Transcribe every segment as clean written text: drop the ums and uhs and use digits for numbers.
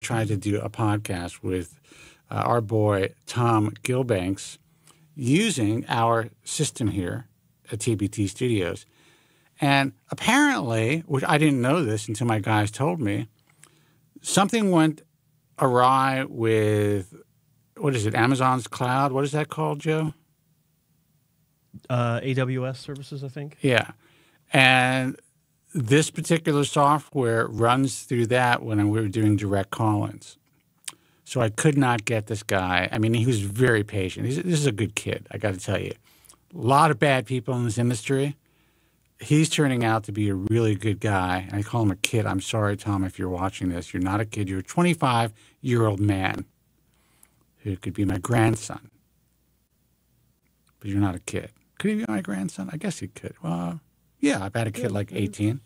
tried to do a podcast with our boy Tom Gilbanks using our system here at TBT Studios. And apparently, which I didn't know this until my guys told me, something went awry with, what is it, Amazon's cloud? What is that called, Joe? AWS services, I think. Yeah. And this particular software runs through that when we were doing direct call-ins. So I could not get this guy. I mean, he was very patient. This is a good kid, I got to tell you. A lot of bad people in this industry. He's turning out to be a really good guy. And I call him a kid. I'm sorry, Tom, if you're watching this. You're not a kid. You're a 25-year-old man who could be my grandson. But you're not a kid. Could he be my grandson? I guess he could. Well, yeah, I've had a kid like 18.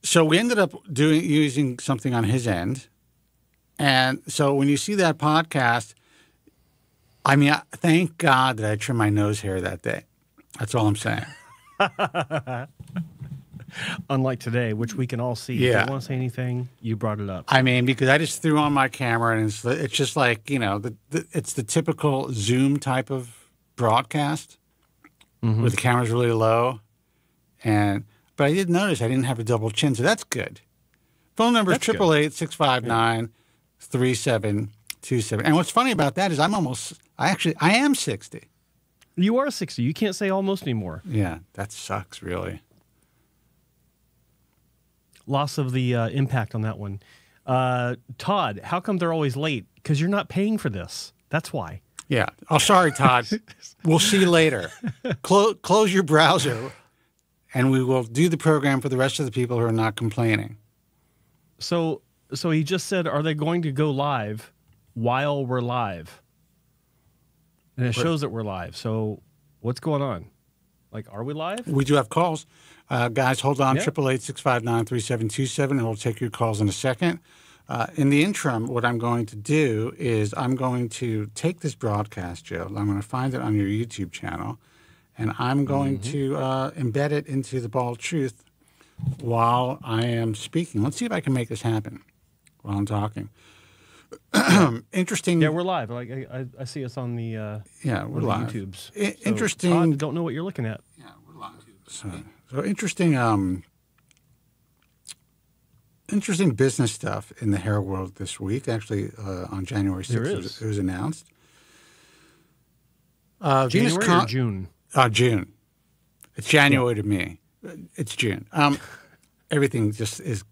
So we ended up using something on his end. And so when you see that podcast, I mean, thank God that I trimmed my nose hair that day. That's all I'm saying. Unlike today, which we can all see. Yeah. If you don't want to say anything, you brought it up. I mean, because I just threw on my camera, and it's just like, you know, it's the typical Zoom type of broadcast where the camera's really low. But I did notice I didn't have a double chin, so that's good. Phone number is 888-659-3727. And what's funny about that is I am 60. You are 60. You can't say almost anymore. Yeah, that sucks, really. Loss of the impact on that one. Todd, how come they're always late? Because you're not paying for this. That's why. Yeah. Oh, sorry, Todd. We'll see you later. Close your browser, and we will do the program for the rest of the people who are not complaining. So he just said, are they going to go live while we're live? And it shows that we're live. So what's going on? Like, are we live? We do have calls. Guys, hold on, 888-659-3727, and we'll take your calls in a second. In the interim, what I'm going to do is I'm going to take this broadcast, Joe. I'm going to find it on your YouTube channel, and I'm going to embed it into the Bald Truth while I am speaking. Let's see if I can make this happen while I'm talking. Interesting. Yeah, we're live. Like I see us on the we're live. YouTubes. Interesting. Todd, don't know what you're looking at. Yeah, we're live. So interesting. Interesting business stuff in the hair world this week. Actually, on January 6th, it was announced. January or June? June. It's January to me. It's June. Everything just is.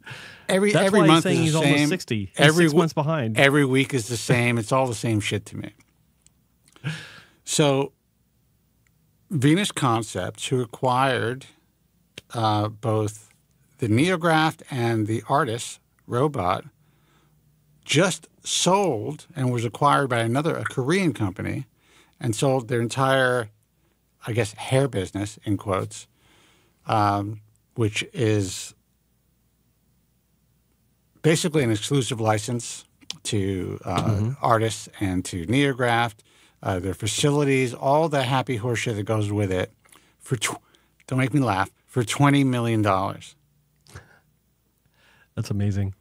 Every month is the he's same. Almost 60. He's 6 months behind. Every week is the same. It's all the same shit to me. So, Venus Concepts, who acquired both the Neograft and the Artis robot, just sold and was acquired by a Korean company, and sold their entire, I guess, hair business, in quotes, which is basically an exclusive license to Artis and to Neograft, their facilities, all the happy horseshit that goes with it, don't make me laugh, for $20 million. That's amazing.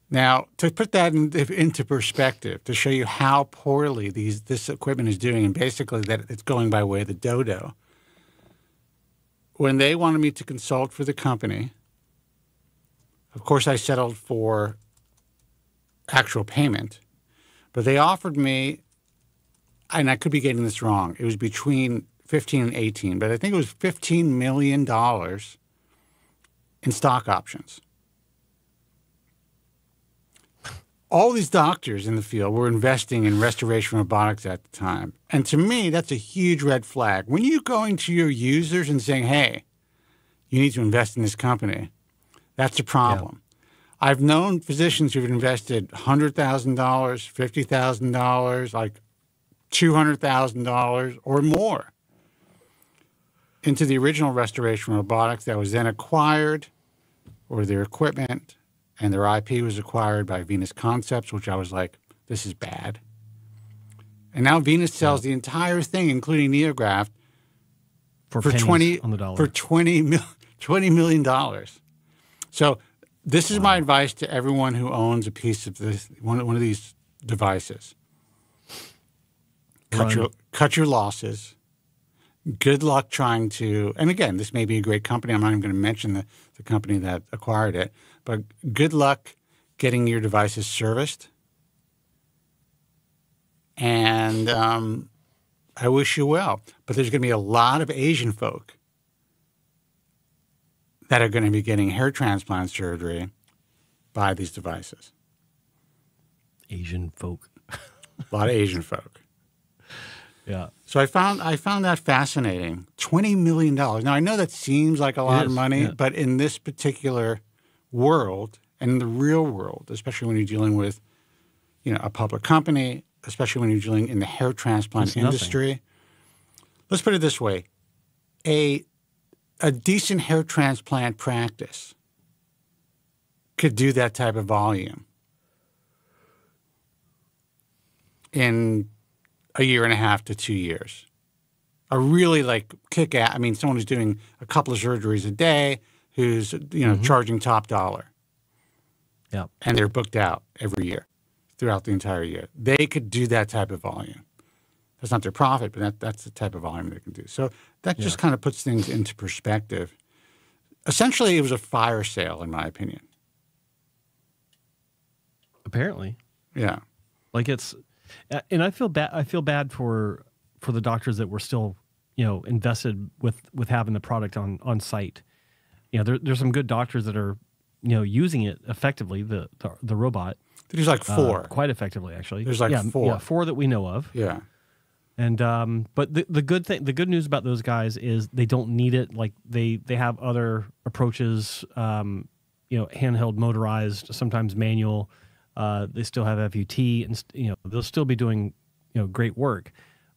Now, to put that into perspective, to show you how poorly this equipment is doing, and basically that it's going by way of the dodo, when they wanted me to consult for the company, of course I settled for actual payment, but they offered me, and I could be getting this wrong, it was between 15 and 18, but I think it was $15 million in stock options. All these doctors in the field were investing in restoration robotics at the time. And to me, that's a huge red flag. When you're going to your users and saying, hey, you need to invest in this company, that's a problem. Yeah. I've known physicians who've invested $100,000, $50,000, like $200,000 or more into the original restoration robotics that was then acquired, or their equipment, and their IP was acquired by Venus Concepts, which I was like, this is bad. And now Venus sells the entire thing, including Neograft, for $20 million. So This is my advice to everyone who owns a piece of this one of these devices. Cut your losses. Good luck trying to, and again, this may be a great company. I'm not even going to mention the company that acquired it, but good luck getting your devices serviced. And I wish you well. But there's going to be a lot of Asian folk that are going to be getting hair transplant surgery by these devices. Asian folk. A lot of Asian folk. Yeah. So I found that fascinating. $20 million. Now, I know that seems like a lot of money, but in this particular world and in the real world, especially when you're dealing with, a public company, especially when you're dealing in the hair transplant industry. Let's put it this way. A decent hair transplant practice could do that type of volume in a year and a half to 2 years. A really kick-ass, someone who's doing a couple of surgeries a day, who's, charging top dollar. Yeah. And they're booked out every year, throughout the entire year. They could do that type of volume. That's not their profit, but that's the type of volume they can do. So that just kind of puts things into perspective. Essentially, it was a fire sale, in my opinion. Apparently. Yeah. And I feel bad for the doctors that were still, invested with having the product on site. There's some good doctors that are, using it effectively, the robot. There's like 4. Quite effectively, actually. There's 4. Yeah, 4 that we know of. Yeah. And but the good news about those guys is they don't need it. Like they have other approaches, handheld, motorized, sometimes manual. They still have FUT, and they'll still be doing great work.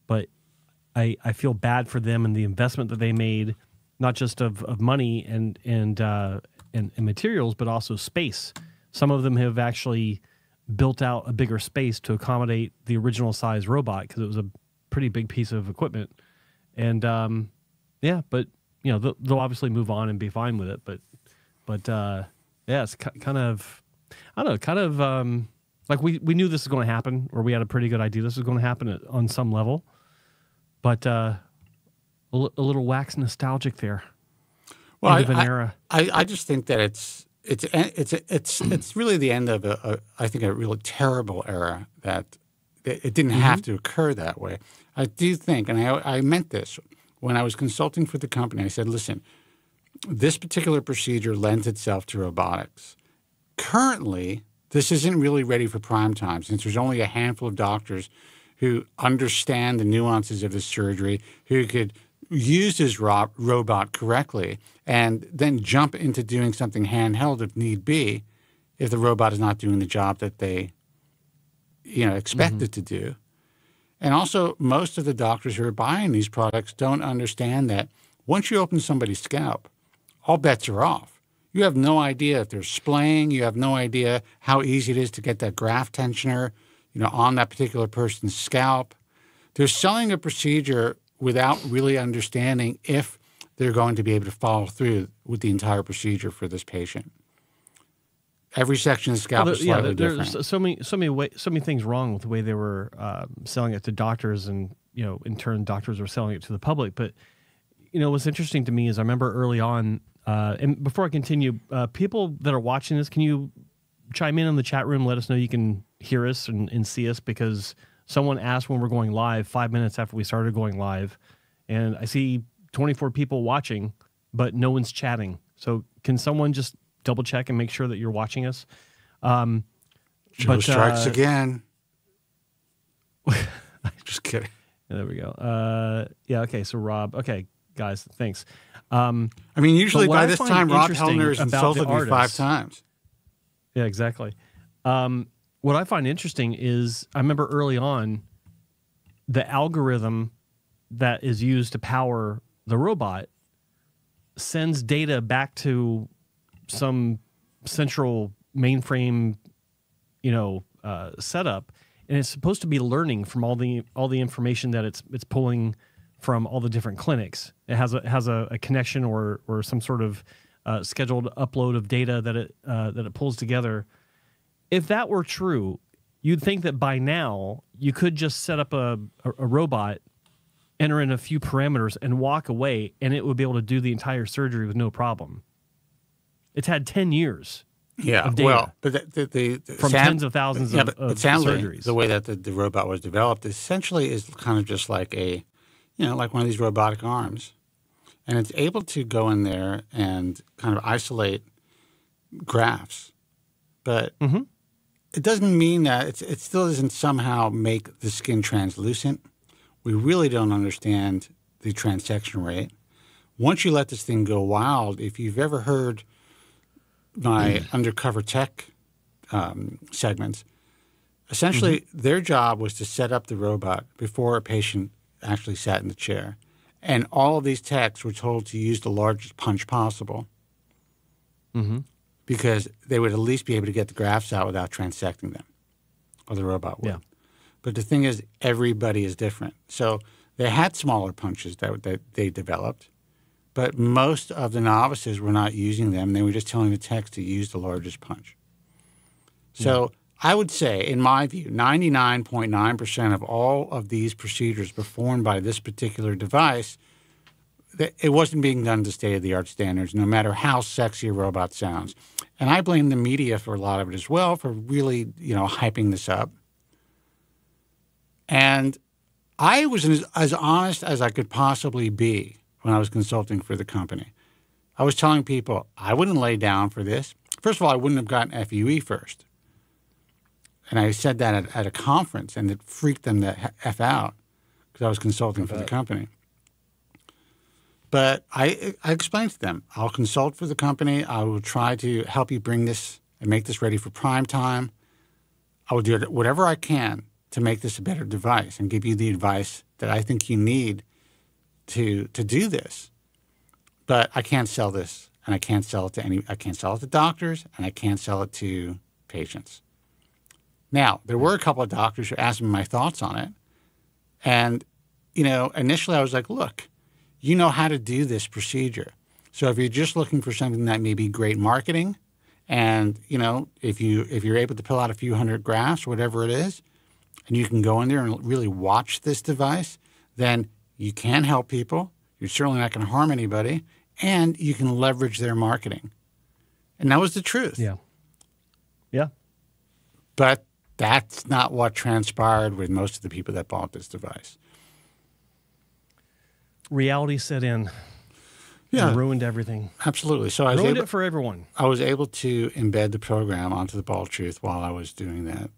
But I feel bad for them and the investment that they made, not just of money and materials, but also space. Some of them have actually built out a bigger space to accommodate the original size robot because it was a pretty big piece of equipment. And but they'll obviously move on and be fine with it. But it's kind of, I don't know, like we knew this was going to happen, or we had a pretty good idea this was going to happen on some level. But a little wax nostalgic there. Well, end of an era. I just think that it's really the end of I think a really terrible era that it didn't have to occur that way. I do think, and I meant this when I was consulting for the company. I said, listen, this particular procedure lends itself to robotics. Currently, this isn't really ready for prime time since there's only a handful of doctors who understand the nuances of this surgery, who could use this robot correctly and then jump into doing something handheld if need be, if the robot is not doing the job that they expect it to do. And also, most of the doctors who are buying these products don't understand that once you open somebody's scalp, all bets are off. You have no idea if they're splaying. You have no idea how easy it is to get that graft tensioner, on that particular person's scalp. They're selling a procedure without really understanding if they're going to be able to follow through with the entire procedure for this patient. Every section of the scalp is slightly different. There's so many things wrong with the way they were selling it to doctors, and in turn, doctors were selling it to the public. But what's interesting to me is I remember early on, and before I continue, people that are watching this, can you chime in the chat room? Let us know you can hear us and see us, because someone asked when we're going live 5 minutes after we started going live, and I see 24 people watching, but no one's chatting. So can someone just double check and make sure that you're watching us? Joe strikes again. Just kidding. Yeah, there we go. Okay, so Rob. Okay, guys, thanks. Usually by this time, Rob Hellner has insulted me 5 times. Yeah, exactly. What I find interesting is I remember early on, the algorithm that is used to power the robot sends data back to some central mainframe, setup, and it's supposed to be learning from all the information that it's pulling from all the different clinics. It has a connection or some sort of scheduled upload of data that it pulls together. If that were true, you'd think that by now you could just set up a robot, enter in a few parameters, and walk away, and it would be able to do the entire surgery with no problem. It's had 10 years. Yeah, of data well, but the from tens of thousands of surgeries. The way that the robot was developed essentially is kind of just like like one of these robotic arms, and it's able to go in there and kind of isolate grafts, but it doesn't mean that it still doesn't somehow make the skin translucent. We really don't understand the transection rate. Once you let this thing go wild, if you've ever heard my undercover tech segments, essentially their job was to set up the robot before a patient actually sat in the chair. And all of these techs were told to use the largest punch possible because they would at least be able to get the grafts out without transecting them, or the robot would. Yeah. But the thing is, everybody is different. So they had smaller punches that they developed, but most of the novices were not using them. They were just telling the techs to use the largest punch. So I would say, in my view, 99.9% of all of these procedures performed by this particular device, it wasn't being done to state-of-the-art standards, no matter how sexy a robot sounds. And I blame the media for a lot of it as well, for really, hyping this up. And I was as honest as I could possibly be when I was consulting for the company. I was telling people I wouldn't lay down for this. First of all, I wouldn't have gotten FUE first. And I said that at a conference, and it freaked them the F out because I was consulting for the company. But I explained to them, I'll consult for the company. I will try to help you bring this and make this ready for prime time. I will do whatever I can to make this a better device and give you the advice that I think you need to do this. But I can't sell this, and I can't sell it to I can't sell it to doctors, and I can't sell it to patients. Now, there were a couple of doctors who asked me my thoughts on it. And, initially I was like, look, you know how to do this procedure. So if you're just looking for something that may be great marketing, and, if you're able to pull out a few hundred grafts, whatever it is, and you can go in there and really watch this device, then you can help people. You're certainly not going to harm anybody, and you can leverage their marketing. And that was the truth. Yeah. Yeah. But that's not what transpired with most of the people that bought this device. Reality set in. Yeah. And ruined everything. Absolutely. So I ruined it for everyone. I was able to embed the program onto the Bald Truth while I was doing that.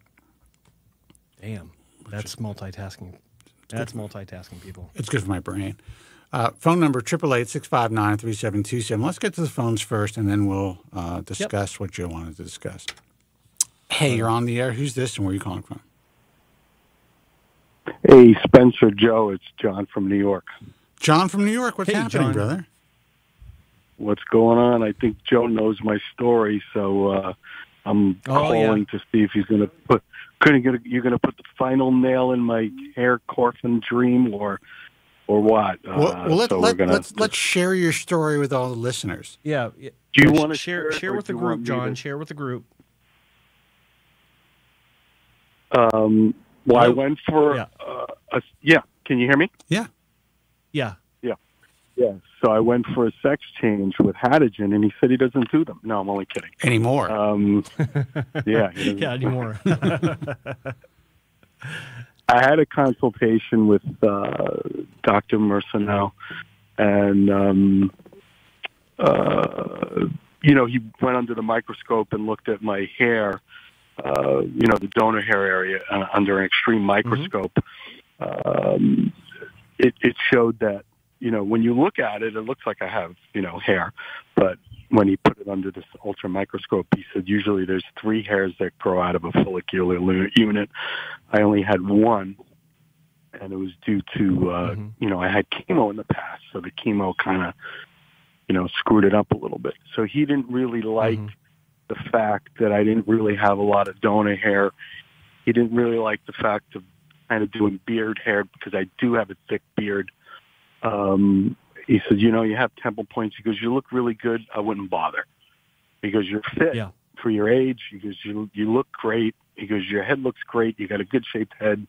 Damn. That's multitasking. That's multitasking, people. It's good for my brain. Phone number, 888-659-3727. Let's get to the phones first, and then we'll discuss what Joe wanted to discuss. Hey, you're on the air. Who's this, and where are you calling from? Hey, Spencer, Joe. It's John from New York. John from New York. What's happening, John. brother? What's going on? I think Joe knows my story, so I'm calling to see if he's going to put. You're going to put the final nail in my hair coffin dream, or what? Let's share your story with all the listeners. Yeah. Do you want to share with the group, John? Share with the group. Well, I went for Can you hear me? Yeah. Yeah. Yeah. So I went for a sex change with Hatogen, and he said he doesn't do them. No, I'm only kidding. Anymore. Yeah. Anymore. I had a consultation with Dr. Mercenau, and he went under the microscope and looked at my hair. The donor hair area under an extreme microscope. It showed that, when you look at it, it looks like I have, hair. But when he put it under this ultra microscope, he said usually there's 3 hairs that grow out of a follicular unit. I only had 1, and it was due to, I had chemo in the past, so the chemo kind of, screwed it up a little bit. So he didn't really like the fact that I didn't really have a lot of donor hair. He didn't really like the fact of kind of doing beard hair, because I do have a thick beard. he said, you have temple points. He goes, you look really good. I wouldn't bother. He goes, you're fit for your age. He goes, you look great. He goes, your head looks great. You got a good shaped head.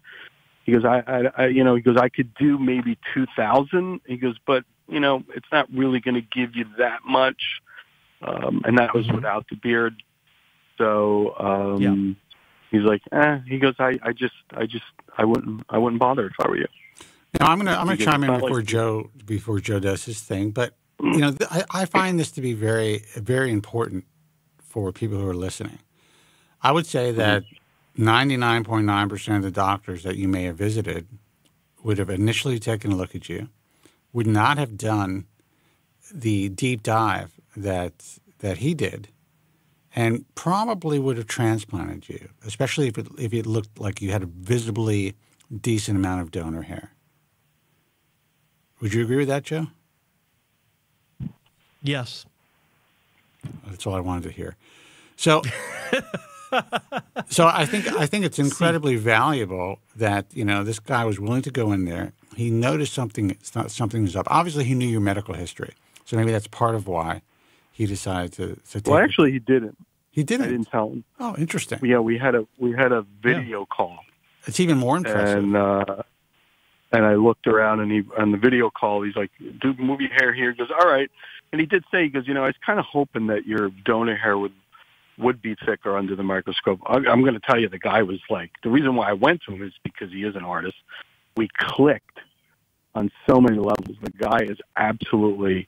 He goes, I could do maybe 2,000. He goes, but it's not really going to give you that much. And that was without the beard. So, he's like, he goes, I wouldn't bother if I were you. Now, I'm gonna chime in before Joe does his thing, but I find this to be very, very important for people who are listening. I would say that 99.9% of the doctors that you may have visited would have initially taken a look at you, would not have done the deep dive that he did, and probably would have transplanted you, especially if it looked like you had a visibly decent amount of donor hair. Would you agree with that, Joe? Yes. That's all I wanted to hear. So, I think it's incredibly valuable that this guy was willing to go in there. He noticed something was up. Obviously, he knew your medical history, so maybe that's part of why he decided to take. Well, actually, he didn't. He didn't. I didn't tell him. Oh, interesting. Yeah, we had a video call. It's even more impressive. And I looked around, and on the video call, he's like, "Dude, move your hair here." He goes, "All right." And he did say, he goes, I was kind of hoping that your donor hair would be thicker under the microscope. I'm going to tell you, the guy was like, the reason why I went to him is because he is an artist. We clicked on so many levels. The guy is absolutely,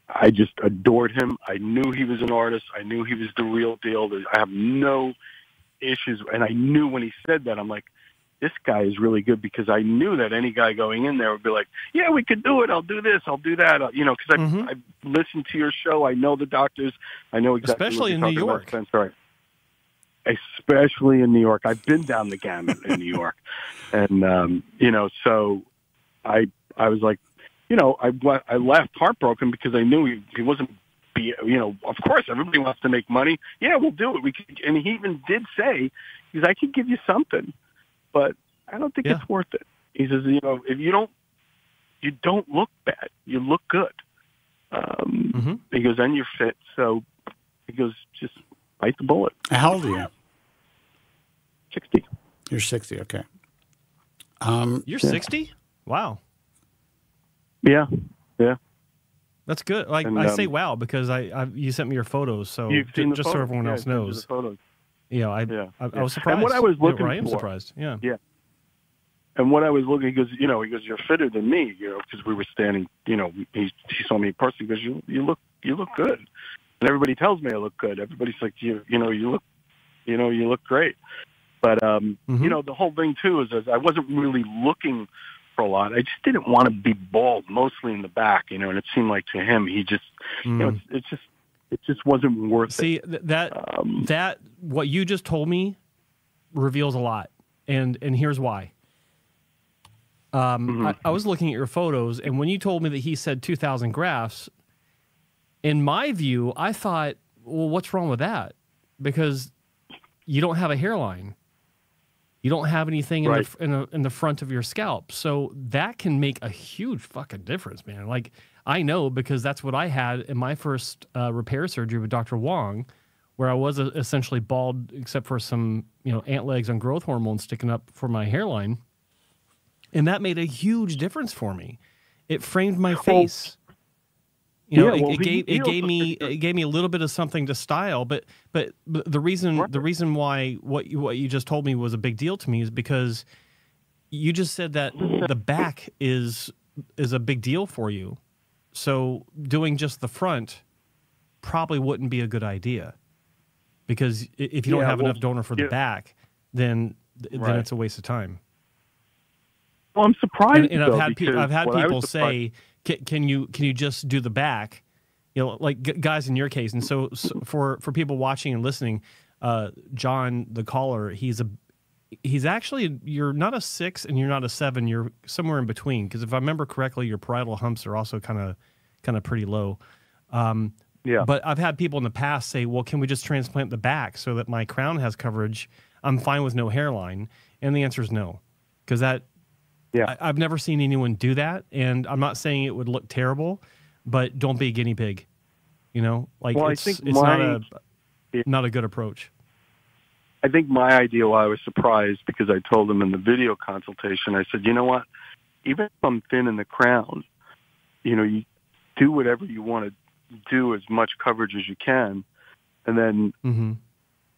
I just adored him. I knew he was an artist. I knew he was the real deal. I have no issues. And I knew when he said that, I'm like, this guy is really good, because I knew that any guy going in there would be like, yeah, we could do it. I'll do this. I'll do that. Because I listened to your show. I know the doctors. I know exactly especially what you're in New talking York. About. Especially in New York. I've been down the gamut in New York. And, so I was like, I left heartbroken because I knew he wasn't, of course, everybody wants to make money. Yeah, we'll do it. And he even did say, I could give you something, but I don't think it's worth it. He says, if you don't look bad, you look good. He goes, and you're fit. So he goes, just bite the bullet. How old are you? 60. You're 60. Okay. You're 60? Wow. Yeah. That's good. Like, I say wow because you sent me your photos, so just so everyone else knows. I was surprised. And what I was looking for, I am surprised. Yeah. And what I was looking, he goes, you're fitter than me, because we were standing. He saw me in person. He goes, you look good, and everybody tells me I look good. Everybody's like, you look great. But the whole thing too is I wasn't really looking for a lot. I just didn't want to be bald, mostly in the back, and it seemed like to him he just, it just wasn't worth it. See, that what you just told me reveals a lot, and here's why. I was looking at your photos, and when you told me that he said 2,000 grafts, in my view, I thought, well, what's wrong with that? Because you don't have a hairline. You don't have anything in the front of your scalp. So that can make a huge fucking difference, man. Like, I know, because that's what I had in my first repair surgery with Dr. Wong, where I was essentially bald except for some, ant legs and growth hormones sticking up for my hairline. And that made a huge difference for me. It framed my face. It gave me a little bit of something to style, but the reason why what you just told me was a big deal to me is because you just said that the back is a big deal for you. So doing just the front probably wouldn't be a good idea, because if you don't have enough donor for the back, then it's a waste of time. Well, I'm surprised. And I've had people say, "Can you just do the back?" Like guys in your case. And so for people watching and listening, John, the caller, he's actually, you're not a 6 and you're not a 7. You're somewhere in between. Because if I remember correctly, your parietal humps are also kind of pretty low. But I've had people in the past say, "Well, can we just transplant the back so that my crown has coverage? I'm fine with no hairline." And the answer is no, because Yeah. I've never seen anyone do that, and I'm not saying it would look terrible, but don't be a guinea pig. You know, like Well, it's not a good approach. I think my idea, why I was surprised, because I told him in the video consultation, I said, you know what, even if I'm thin in the crown, you know, you do whatever you want to do, as much coverage as you can. And then,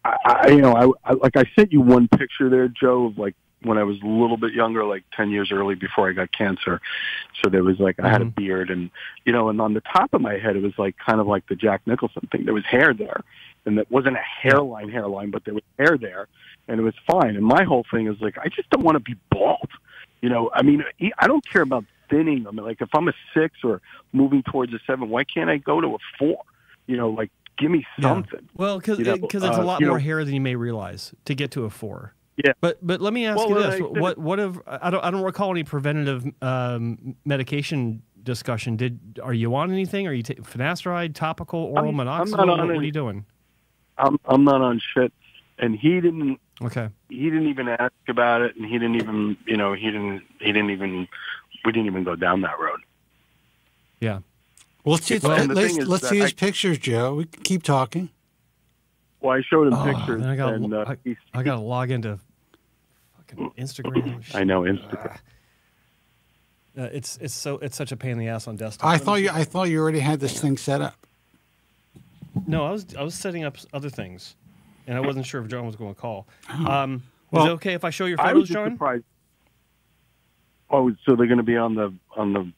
I sent you one picture there, Joe, of like when I was a little bit younger, like 10 years early before I got cancer. So there was like, I had a beard and, you know, and on the top of my head, it was like kind of like the Jack Nicholson thing. There was hair there, and that wasn't a hairline, but there was hair there, and it was fine. And my whole thing is like, I just don't want to be bald. You know, I mean, I don't care about thinning. I mean, like if I'm a 6 or moving towards a 7, why can't I go to a 4? You know, like give me something. Yeah. Well, because it's a lot more hair than you may realize to get to a 4. Yeah, but let me ask you this: what if I don't recall any preventative medication discussion? Are you on anything? Are you finasteride, topical, oral, minoxidil? What are you doing? I'm not on shit, and he didn't. Okay. He didn't even ask about it, and he didn't even. You know, we didn't even go down that road. Yeah. Well, let's see his pictures, Joe. We can keep talking. Well, I showed him pictures, I got to log into fucking Instagram. I know Instagram. It's such a pain in the ass on desktop. I thought you already had this thing set up. No, I was setting up other things, and I wasn't sure if John was going to call. Well, is it okay if I show your photos, John? Surprised. Oh, so they're going to be on the. Can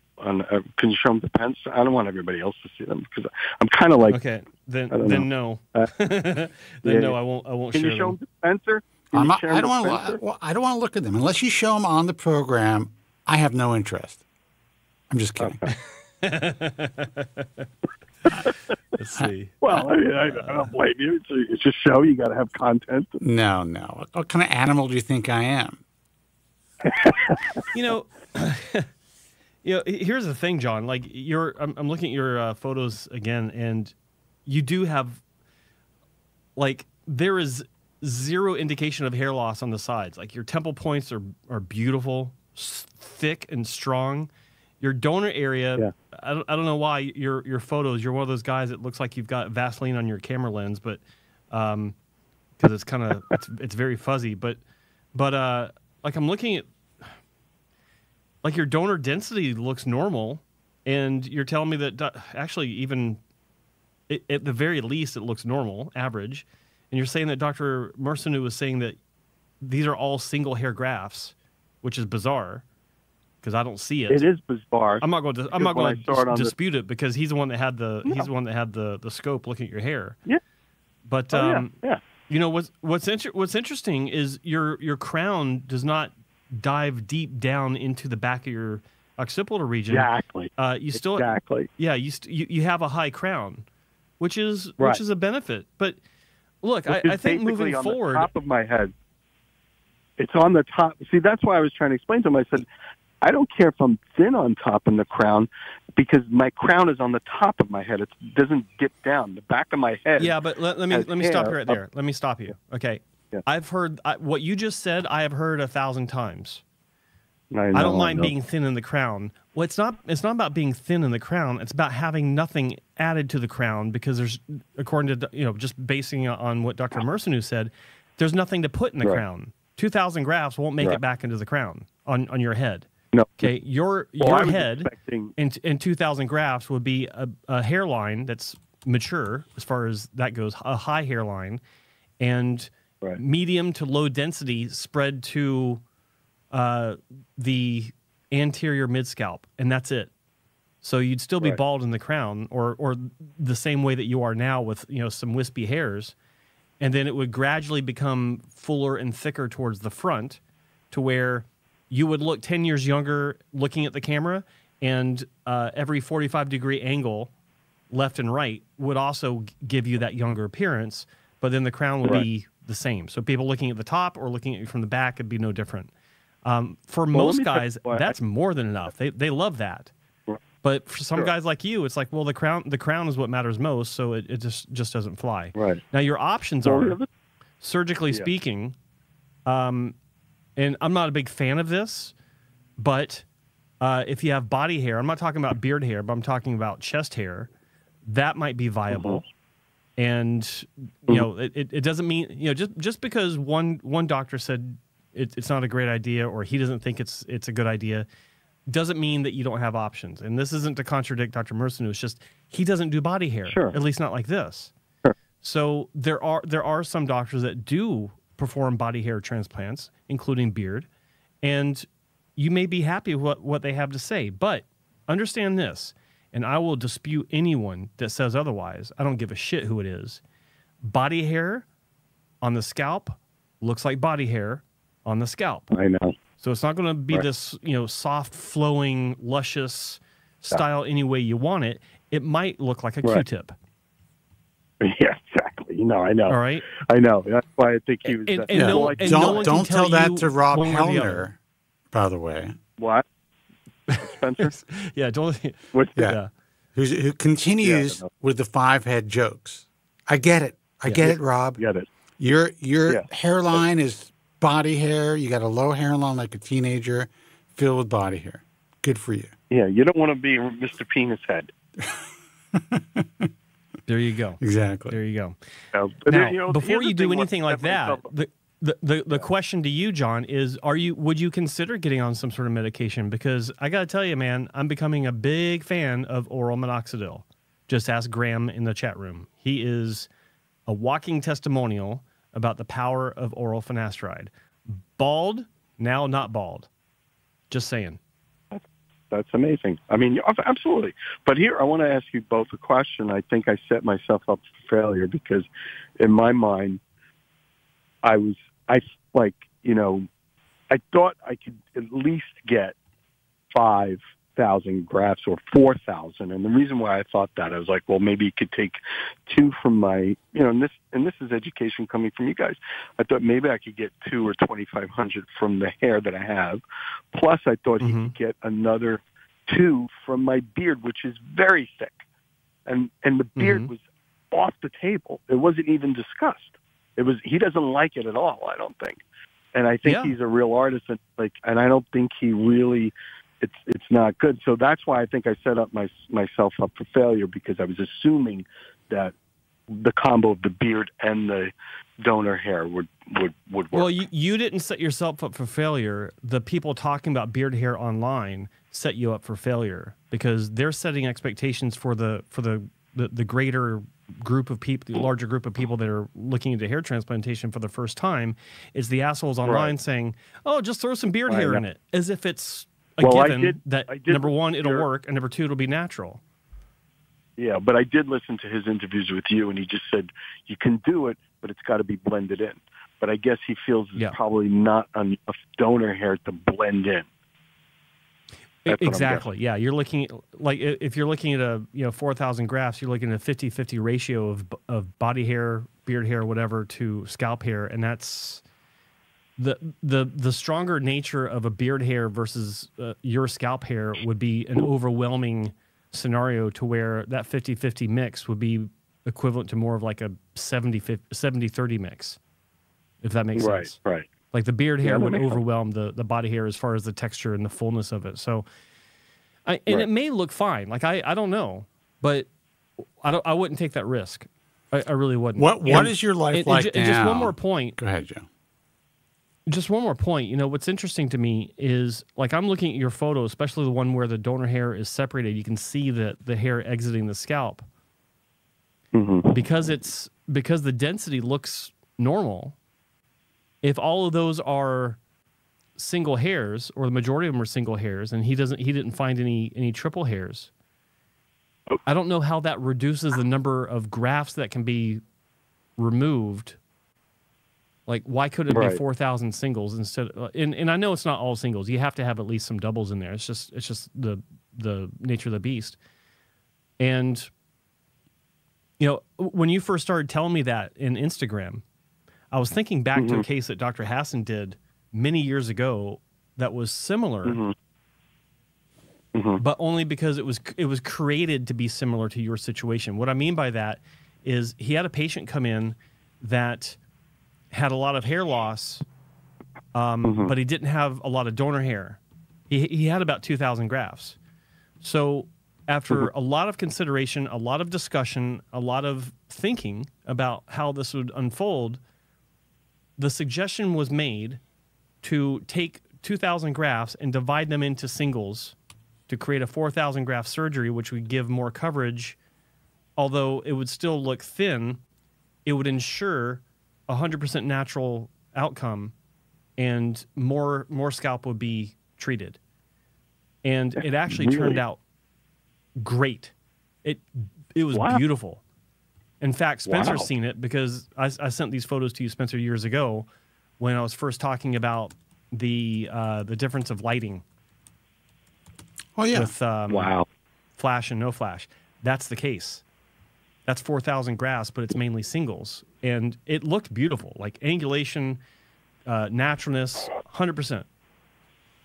you show them to Pence? I don't want everybody else to see them because I'm kind of like. Okay, then no. No, I won't. Can you show them to Spencer? I don't want to look at them unless you show them on the program. I have no interest. I'm just kidding. Okay. Let's see. Well, I don't blame you. It's a show. You got to have content. No. What kind of animal do you think I am? You know. Here's the thing, John. Like I'm looking at your photos again, and you do have, like, there is zero indication of hair loss on the sides. Like your temple points are beautiful, thick and strong. Your donor area, I don't know why your photos. You're one of those guys that looks like you've got Vaseline on your camera lens, but because it's kind of it's very fuzzy. But like I'm looking at. Like your donor density looks normal, and you're telling me that actually even at the very least it looks normal, average, and you're saying that Dr. Mercenu was saying that these are all single hair grafts, which is bizarre because I don't see it. It is bizarre. I'm not going to dispute it because he's the one that had the scope looking at your hair. Yeah. But you know what's interesting is your crown does not dive deep down into the back of your occipital region. Exactly. You have a high crown, which is a benefit. But look, I think moving forward, on the top of my head, it's on the top. See, that's why I was trying to explain to him. I said, I don't care if I'm thin on top in the crown because my crown is on the top of my head. It doesn't dip down. The back of my head. Yeah, but let me stop you right there. Let me stop you. Okay. Yeah. I've heard what you just said. I have heard 1,000 times. I don't mind being thin in the crown. Well, it's not about being thin in the crown. It's about having nothing added to the crown because there's, according to just basing on what Dr. Mercenu said, there's nothing to put in the crown. 2,000 grafts won't make it back into the crown on your head. No. Okay, your head in 2,000 grafts would be a hairline that's mature as far as that goes, a high hairline, and medium to low density spread to the anterior mid scalp, and that's it. So you'd still be bald in the crown, or the same way that you are now with some wispy hairs, and then it would gradually become fuller and thicker towards the front, to where you would look 10 years younger looking at the camera, and every 45-degree angle, left and right, would also give you that younger appearance. But then the crown would be the same. So people looking at the top or looking at you from the back, it'd be no different. For most guys, that's more than enough. They love that. But for some guys like you, it's like, well, the crown is what matters most, so it just doesn't fly. Right. Now your options are, surgically speaking, and I'm not a big fan of this, But if you have body hair, I'm not talking about beard hair, but I'm talking about chest hair, that might be viable. And, you know, it doesn't mean, you know, just because one doctor said it's not a great idea or he doesn't think it's a good idea, doesn't mean that you don't have options. And this isn't to contradict Dr. Merson. It's just he doesn't do body hair, at least not like this. So there are some doctors that do perform body hair transplants, including beard, and you may be happy with what they have to say. But understand this, and I will dispute anyone that says otherwise. I don't give a shit who it is. Body hair on the scalp looks like body hair on the scalp. I know. So it's not going to be this, you know, soft, flowing, luscious style any way you want it. It might look like a Q-tip. Yeah, exactly. No, I know. All right. I know. That's why I think he was. Don't tell that to Rob Hellner, by the way. What? Spencer? Yeah, don't. Yeah. Who continues with the 5-head jokes. I get it. I get it, Rob. Get it. Your hairline is body hair. You got a low hairline like a teenager, filled with body hair. Good for you. Yeah, you don't want to be Mr. Penis Head. There you go. Exactly. There you go. Now, you know, before you do anything like that, the question to you, John, is would you consider getting on some sort of medication? Because I got to tell you, man, I'm becoming a big fan of oral minoxidil. Just ask Graham in the chat room. He is a walking testimonial about the power of oral finasteride. Bald, now not bald. Just saying. That's amazing. I mean, absolutely. But here, I want to ask you both a question. I think I set myself up for failure because in my mind, I thought I could at least get 5,000 grafts or 4,000. And the reason why I thought that, I was like, well, maybe you could take 2 from my, you know, and this is education coming from you guys. I thought maybe I could get 2 or 2,500 from the hair that I have. Plus, I thought he could get another 2 from my beard, which is very thick. And the beard was off the table. It wasn't even discussed. He doesn't like it at all, I don't think. And I think he's a real artist, and I don't think he really, it's not good. So that's why I think I set up myself up for failure, because I was assuming that the combo of the beard and the donor hair would work. Well, you didn't set yourself up for failure. The people talking about beard hair online set you up for failure, because they're setting expectations for the greater group of people, the larger group of people that are looking into hair transplantation for the first time. Is the assholes online saying, "Oh, just throw some beard hair in it," as if it's a given that number one, it'll work, and number two, it'll be natural. Yeah, but I did listen to his interviews with you, and he just said you can do it, but it's got to be blended in. But I guess he feels it's probably not enough donor hair to blend in. Exactly. Yeah, you're looking like, if you're looking at 4,000 grafts, you're looking at a 50-50 ratio of body hair, beard hair, whatever, to scalp hair, and that's the stronger nature of a beard hair versus your scalp hair would be an overwhelming scenario to where that 50-50 mix would be equivalent to more of like a 70-30 mix, if that makes sense. Right. Like the beard hair would overwhelm the body hair as far as the texture and the fullness of it. So, it may look fine. Like I don't know, but I wouldn't take that risk. I really wouldn't. What is your life like now? Just one more point. Go ahead, Joe. Just one more point. You know, what's interesting to me is, like, I'm looking at your photo, especially the one where the donor hair is separated. You can see the hair exiting the scalp. Because the density looks normal. If all of those are single hairs, or the majority of them are single hairs, and he didn't find any triple hairs, I don't know how that reduces the number of grafts that can be removed. Like, why could it be 4,000 singles instead? And I know it's not all singles. You have to have at least some doubles in there. It's just the nature of the beast. And you know, when you first started telling me that in Instagram, I was thinking back to a case that Dr. Hassan did many years ago that was similar, but only because it was created to be similar to your situation. What I mean by that is, he had a patient come in that had a lot of hair loss, but he didn't have a lot of donor hair. He had about 2,000 grafts. So after a lot of consideration, a lot of discussion, a lot of thinking about how this would unfold, the suggestion was made to take 2,000 grafts and divide them into singles to create a 4,000 graft surgery, which would give more coverage. Although it would still look thin, it would ensure 100% natural outcome, and more scalp would be treated. And it actually turned out great. It was beautiful. In fact, Spencer's seen it, because I sent these photos to you, Spencer, years ago when I was first talking about the difference of lighting. Oh yeah, with flash and no flash. That's the case. That's 4,000 grafts, but it's mainly singles, and it looked beautiful, like angulation, naturalness, 100%.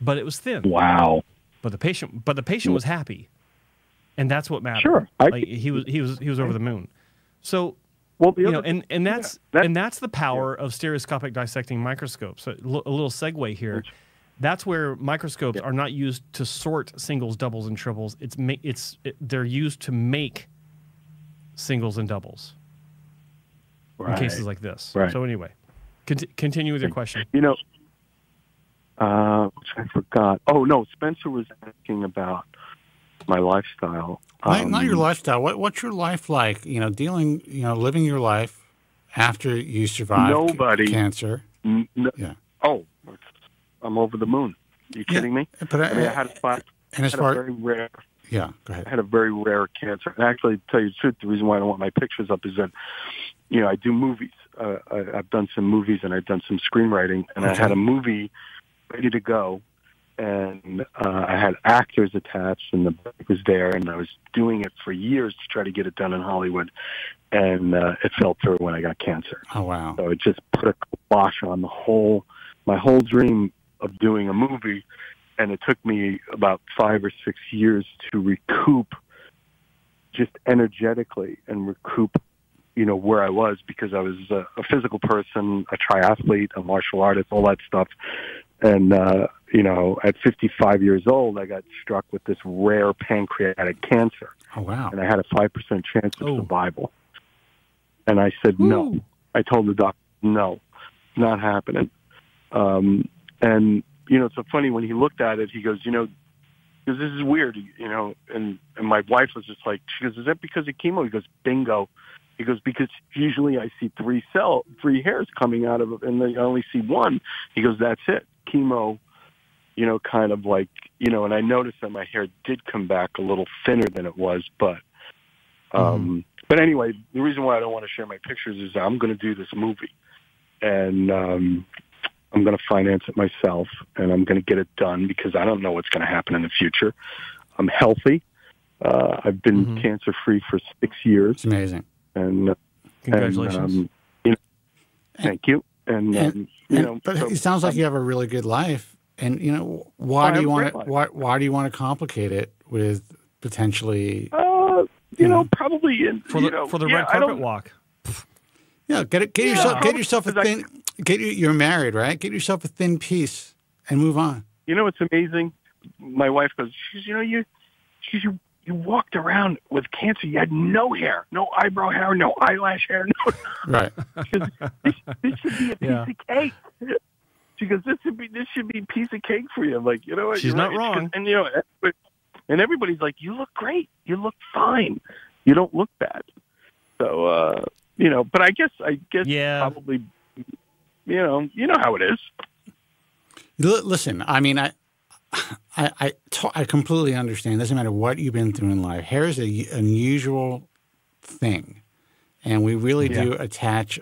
But it was thin. Wow. But the patient was happy, and that's what mattered. Sure, he was over the moon. So, and that's the power of stereoscopic dissecting microscopes. So, a little segue here. That's where microscopes are not used to sort singles, doubles, and triples. They're used to make singles and doubles in cases like this. Right. So anyway, continue with your question. I forgot. Oh no, Spencer was asking about my lifestyle. Not your lifestyle. What's your life like? Living your life after you survived cancer. Yeah. Oh, I'm over the moon. Are you kidding me? But I had a very rare. Yeah, go ahead. I had a very rare cancer. And actually, to tell you the truth, the reason why I don't want my pictures up is that, I do movies. I've done some movies and I've done some screenwriting, and I had a movie ready to go, and I had actors attached, and the break was there, and I was doing it for years to try to get it done in Hollywood, and it fell through when I got cancer. Oh wow! So it just put a kibosh on my whole dream of doing a movie. And it took me about 5 or 6 years to recoup, just energetically, and recoup, where I was, because I was a physical person, a triathlete, a martial artist, all that stuff. And, at 55 years old, I got struck with this rare pancreatic cancer. Oh, wow. And I had a 5% chance of survival. And I said, no. I told the doctor, no, not happening. And it's so funny, when he looked at it, he goes, because this is weird, and my wife was just like, she goes, is that because of chemo? He goes, bingo. He goes, because usually I see three hairs coming out of it, and I only see one. He goes, that's it. Chemo, kind of like, and I noticed that my hair did come back a little thinner than it was, but anyway, the reason why I don't want to share my pictures is I'm going to do this movie, and I'm going to finance it myself, and I'm going to get it done, because I don't know what's going to happen in the future. I'm healthy. I've been cancer-free for 6 years. It's amazing. And congratulations. Thank you. But it sounds like you have a really good life. And why do you want to complicate it with potentially? Probably for the red carpet walk. Yeah, get yourself a thin. You're married, right? Get yourself a thin piece and move on. It's amazing. My wife goes, you walked around with cancer. You had no hair, no eyebrow hair, no eyelash hair. No. Right. This should be a piece of cake. She goes, this should be a piece of cake for you. I'm like, what? She's not wrong. And and everybody's like, you look great. You look fine. You don't look bad. So, but I guess probably, you know how it is. Listen, I mean, I completely understand. It doesn't matter what you've been through in life. Hair is an unusual thing, and we really do attach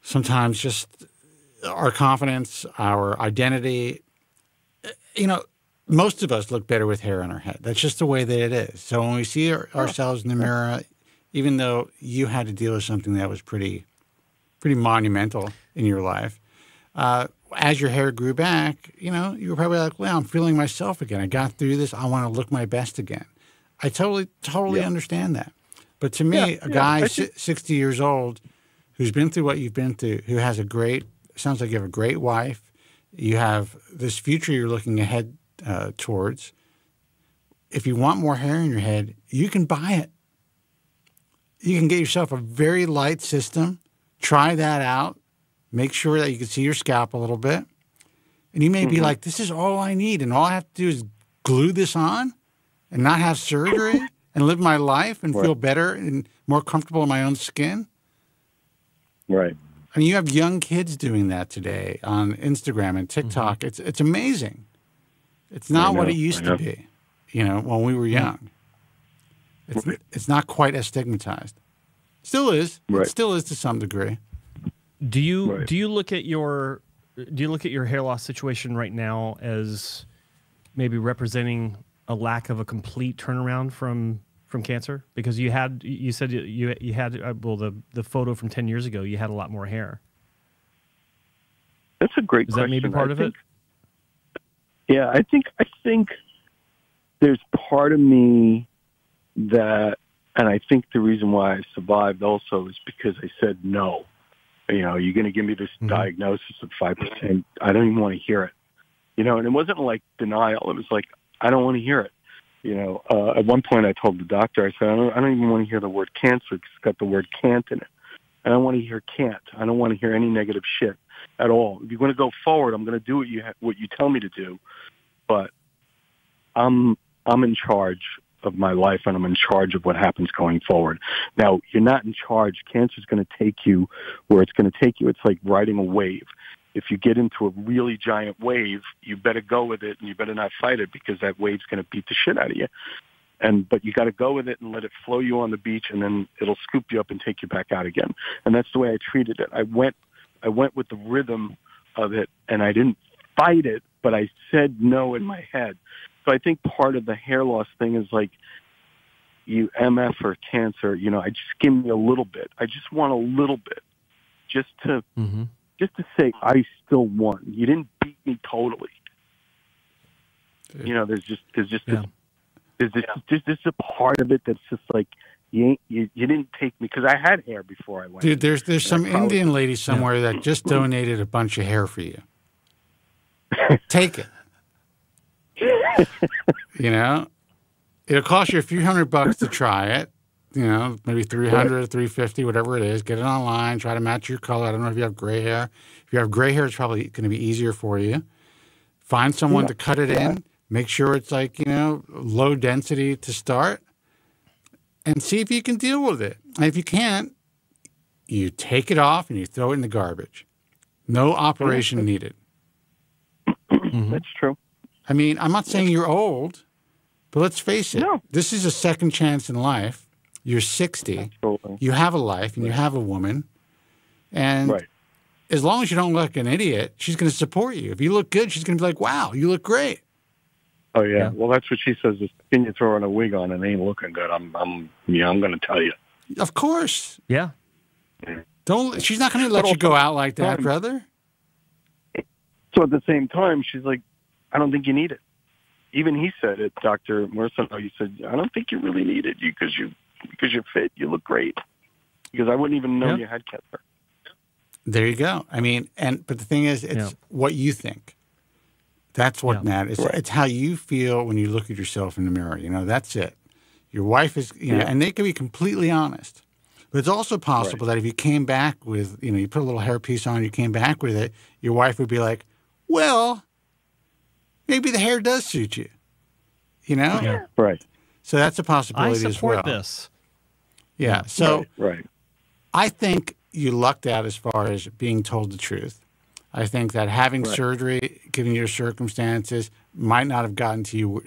sometimes just our confidence, our identity. Most of us look better with hair on our head. That's just the way that it is. So when we see ourselves in the mirror, even though you had to deal with something that was pretty monumental in your life, as your hair grew back, you were probably like, well, I'm feeling myself again. I got through this. I want to look my best again. I totally understand that. But to me, a guy 60 years old who's been through what you've been through, who has sounds like you have a great wife, You have this future you're looking ahead towards. If you want more hair in your head, you can buy it. You can get yourself a very light system. Try that out. Make sure that you can see your scalp a little bit. And you may be like, this is all I need. And all I have to do is glue this on and not have surgery and live my life and feel better and more comfortable in my own skin. Right. I mean, you have young kids doing that today on Instagram and TikTok. It's amazing. It's not what it used to be, when we were young. It's not quite as stigmatized. Still is. Right. It still is to some degree. Do you look at your hair loss situation right now as maybe representing a lack of a complete turnaround from cancer? Because you said you had the photo from 10 years ago, you had a lot more hair. That's a great question. Is that maybe part of it? Yeah, I think there's part of me that, and I think the reason why I survived also is because I said no. You're going to give me this diagnosis of 5%. I don't even want to hear it. And it wasn't like denial. It was like, I don't want to hear it. At one point I told the doctor, I said, I don't even want to hear the word cancer because it's got the word can't in it. I don't want to hear can't. I don't want to hear any negative shit at all. If you're going to go forward, I'm going to do what you tell me to do. But I'm in charge of my life, and I'm in charge of what happens going forward. Now, you're not in charge. Cancer is going to take you where it's going to take you. It's like riding a wave. If you get into a really giant wave, you better go with it, and you better not fight it because that wave's going to beat the shit out of you. But you got to go with it and let it flow you on the beach, and then it'll scoop you up and take you back out again. And that's the way I treated it. I went with the rhythm of it, and I didn't fight it, but I said no in my head. So I think part of the hair loss thing is like, you MF or cancer, I just give me a little bit. I just want a little bit, just to say I still won. You didn't beat me totally. There's just a part of it that's just like you didn't take me because I had hair before I went. Dude, there's some Indian lady somewhere that just donated a bunch of hair for you. Take it. It'll cost you a few $100 to try it. Maybe $300, $350, whatever it is. Get it online. Try to match your color. I don't know if you have gray hair. If you have gray hair, it's probably going to be easier for you. Find someone to cut it in. Make sure it's like, low density to start. And see if you can deal with it. And if you can't, you take it off and you throw it in the garbage. No operation needed. That's true. I mean, I'm not saying you're old, but let's face it. No. This is a second chance in life. You're 60. Absolutely. You have a life, and you have a woman. And as long as you don't look like an idiot, she's going to support you. If you look good, she's going to be like, wow, you look great. Oh, yeah. Well, that's what she says. Is, can you throw on a wig on and ain't looking good? I'm going to tell you. Of course. Yeah. She's not going to let you go out like that, brother. So at the same time, she's like, I don't think you need it. Even he said it, Dr. Merceno. He said, I don't think you really need it because you're fit. You look great. Because I wouldn't even know you had cancer. There you go. I mean, but the thing is, it's what you think. That's what matters. It's how you feel when you look at yourself in the mirror. That's it. Your wife is, and they can be completely honest. But it's also possible that if you came back with, you put a little hairpiece on, you came back with it, your wife would be like, well, maybe the hair does suit you. Yeah. Right. So that's a possibility as well. I support this. Yeah. So right. I think you lucked out as far as being told the truth. I think that having surgery, given your circumstances, might not have gotten you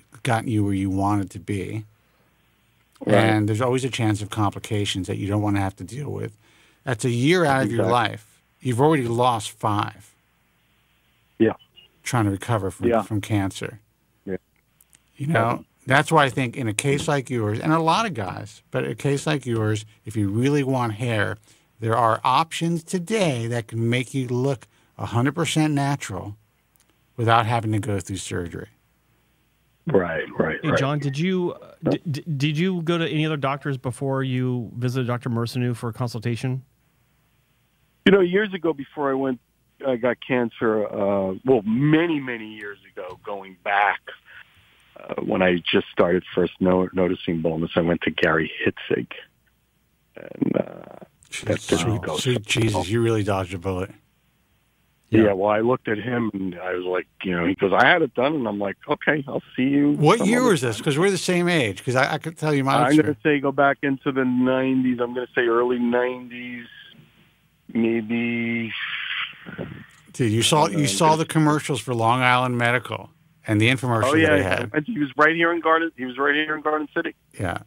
where you wanted to be. Right. And there's always a chance of complications that you don't want to have to deal with. That's a year out of your life. You've already lost 5. Yeah. Trying to recover from cancer. Yeah. That's why I think in a case like yours, and a lot of guys, but a case like yours, if you really want hair, there are options today that can make you look 100% natural without having to go through surgery. Right. Hey, John, did you go to any other doctors before you visited Dr. Merceno for a consultation? Years ago, before I went got cancer, many years ago, going back when I just started first noticing baldness. I went to Gary Hitzig. And Sweet Jesus, you really dodged a bullet. Yeah, well, I looked at him and I was like, he goes, I had it done. And I'm like, okay, I'll see you. What year was this? Because we're the same age. Because I could tell you I'm going to say go back into the 90s. I'm going to say early 90s, maybe. Dude, you saw the commercials for Long Island Medical and the infomercial that he had. He was right here in Garden. He was right here in Garden City. Yeah.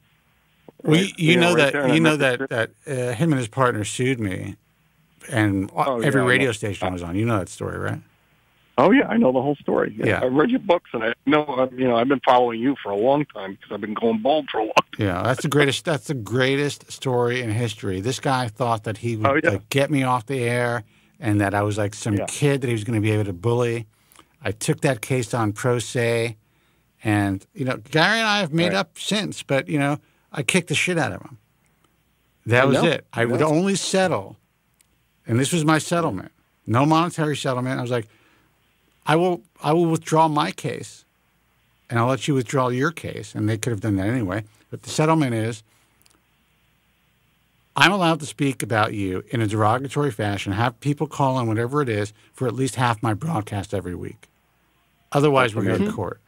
Well, you know that him and his partner sued me. And every radio station I was on. You know that story, right? Oh, yeah, I know the whole story. Yeah. I read your books, and I know, I've been following you for a long time because I've been going bald for a long time. Yeah, that's the greatest story in history. This guy thought that he would like, get me off the air and that I was like some kid that he was going to be able to bully. I took that case on pro se, and, Gary and I have made up since, but, I kicked the shit out of him. That was it. I would only settle. And this was my settlement. No monetary settlement. I was like, I will withdraw my case, and I'll let you withdraw your case. And they could have done that anyway. But the settlement is, I'm allowed to speak about you in a derogatory fashion, have people call on whatever it is for at least half my broadcast every week. Otherwise, we're going to court.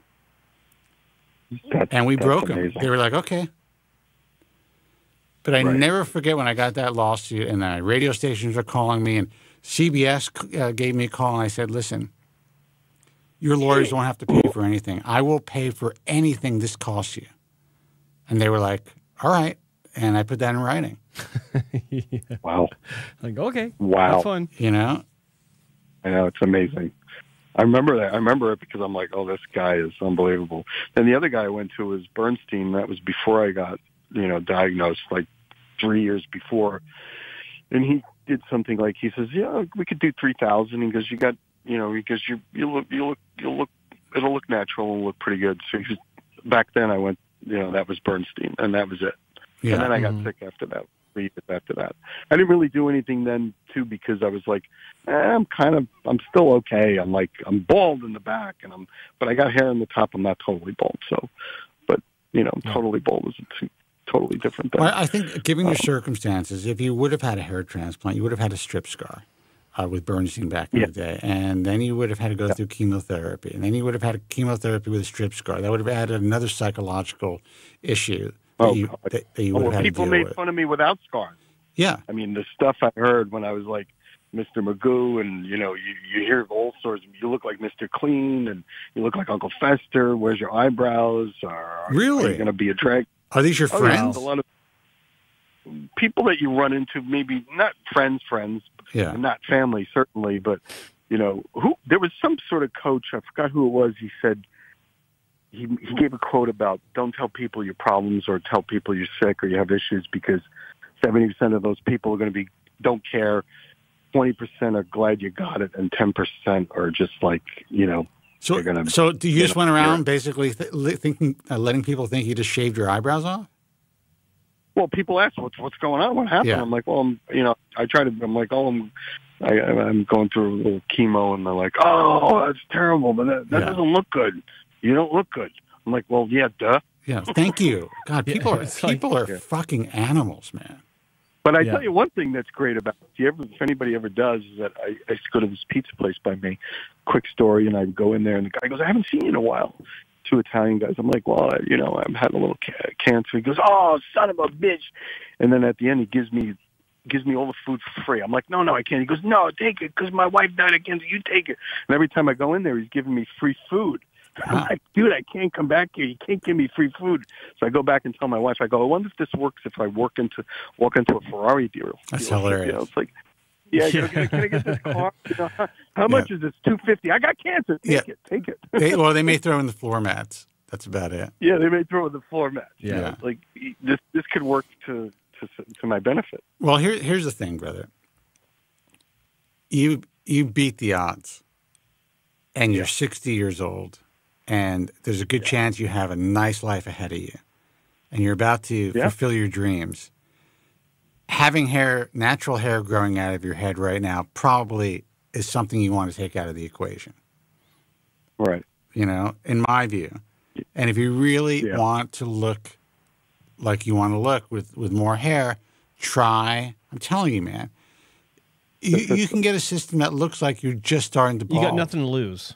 And we broke them. They were like, okay. But I never forget when I got that lawsuit and the radio stations were calling me and CBS gave me a call and I said, listen, your lawyers don't have to pay for anything. I will pay for anything this costs you. And they were like, all right. And I put that in writing. Wow. Like, okay. Wow. Have fun. I know, it's amazing. I remember that. I remember it because I'm like, oh, this guy is unbelievable. Then the other guy I went to was Bernstein. That was before I got diagnosed, like 3 years before. And he did something like, he says, yeah, we could do 3,000. He goes, you got, because it'll look natural and look pretty good. So he says, back then I went, that was Bernstein, and that was it. Yeah. And then I got sick after that. 3 years after that, I didn't really do anything then too, because I was like, I'm still okay. I'm bald in the back, but I got hair on the top. I'm not totally bald. So, but totally bald is a totally different thing. Well, I think, given your circumstances, if you would have had a hair transplant, you would have had a strip scar with Bernstein back in the day, and then you would have had to go through chemotherapy, and then you would have had chemotherapy with a strip scar. That would have added another psychological issue that you would have had to deal with. People made fun of me without scars. Yeah. I mean, the stuff I heard when I was like Mr. Magoo, and, you hear all sorts. You look like Mr. Clean, and you look like Uncle Fester. Where's your eyebrows? Really? Are you going to be a drag? Are these your friends? A lot of people that you run into, maybe not friends, not family, certainly, but, there was some sort of coach, I forgot who it was, he said, he gave a quote about, don't tell people your problems or tell people you're sick or you have issues, because 70% of those people are going to be, don't care, 20% are glad you got it, and 10% are just like, So do you just went around basically letting people think you just shaved your eyebrows off? Well, people ask, what's going on? What happened? Yeah. I'm like, well, I'm going through a little chemo, and they're like, oh, that's terrible, but that doesn't look good. You don't look good. I'm like, well, yeah, duh. Yeah, thank you. God, people are fucking animals, man. But I tell you one thing that's great about it, if anybody ever does, is that I used to go to this pizza place by me, quick story, and I'd go in there, and the guy goes, I haven't seen you in a while. Two Italian guys. I'm like, well, I've had a little cancer. He goes, oh, son of a bitch. And then at the end, he gives me all the food for free. I'm like, no, I can't. He goes, no, take it, because my wife died of cancer. You take it. And every time I go in there, he's giving me free food. I'm like, dude, I can't come back here. You can't give me free food. So I go back and tell my wife, I go, I wonder if this works if I walk into a Ferrari deal. That's hilarious. It's like, can I get this car? How much is this? $250. I got cancer. Take it. They may throw in the floor mats. That's about it. Yeah, they may throw in the floor mats. Yeah. Like this could work to my benefit. Well, here's the thing, brother. You beat the odds, and you're 60 years old, and there's a good chance you have a nice life ahead of you, and you're about to fulfill your dreams. Having natural hair growing out of your head right now probably is something you want to take out of the equation. Right. You know, in my view. And if you really want to look like you want to look with more hair, try. I'm telling you, man. You can get a system that looks like you're just starting to bald. You got nothing to lose.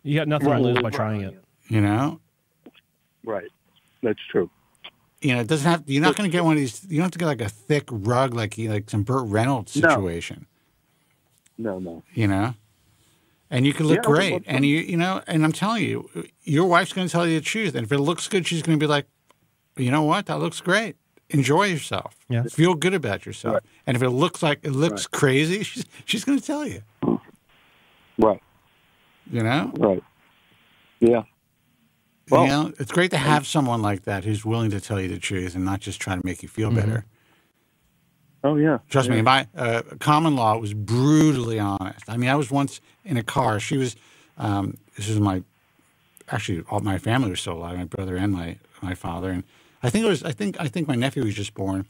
You got nothing to lose by trying it. You know? Right. That's true. You know, it doesn't have. You're not going to get one of these. You don't have to get like a thick rug, like some Burt Reynolds situation. No. You know, and you can look great. And you know, and I'm telling you, your wife's going to tell you the truth. And if it looks good, she's going to be like, you know what, that looks great. Enjoy yourself. Yeah. Feel good about yourself. Right. And if it looks like crazy, she's going to tell you. Right. You know. Right. Yeah. Well, you know, it's great to have someone like that who's willing to tell you the truth and not just try to make you feel better. Oh, yeah. Trust me, my common law was brutally honest. I mean, I was once in a car. She was, this was all my family was still alive, my brother and my father. And I think my nephew was just born.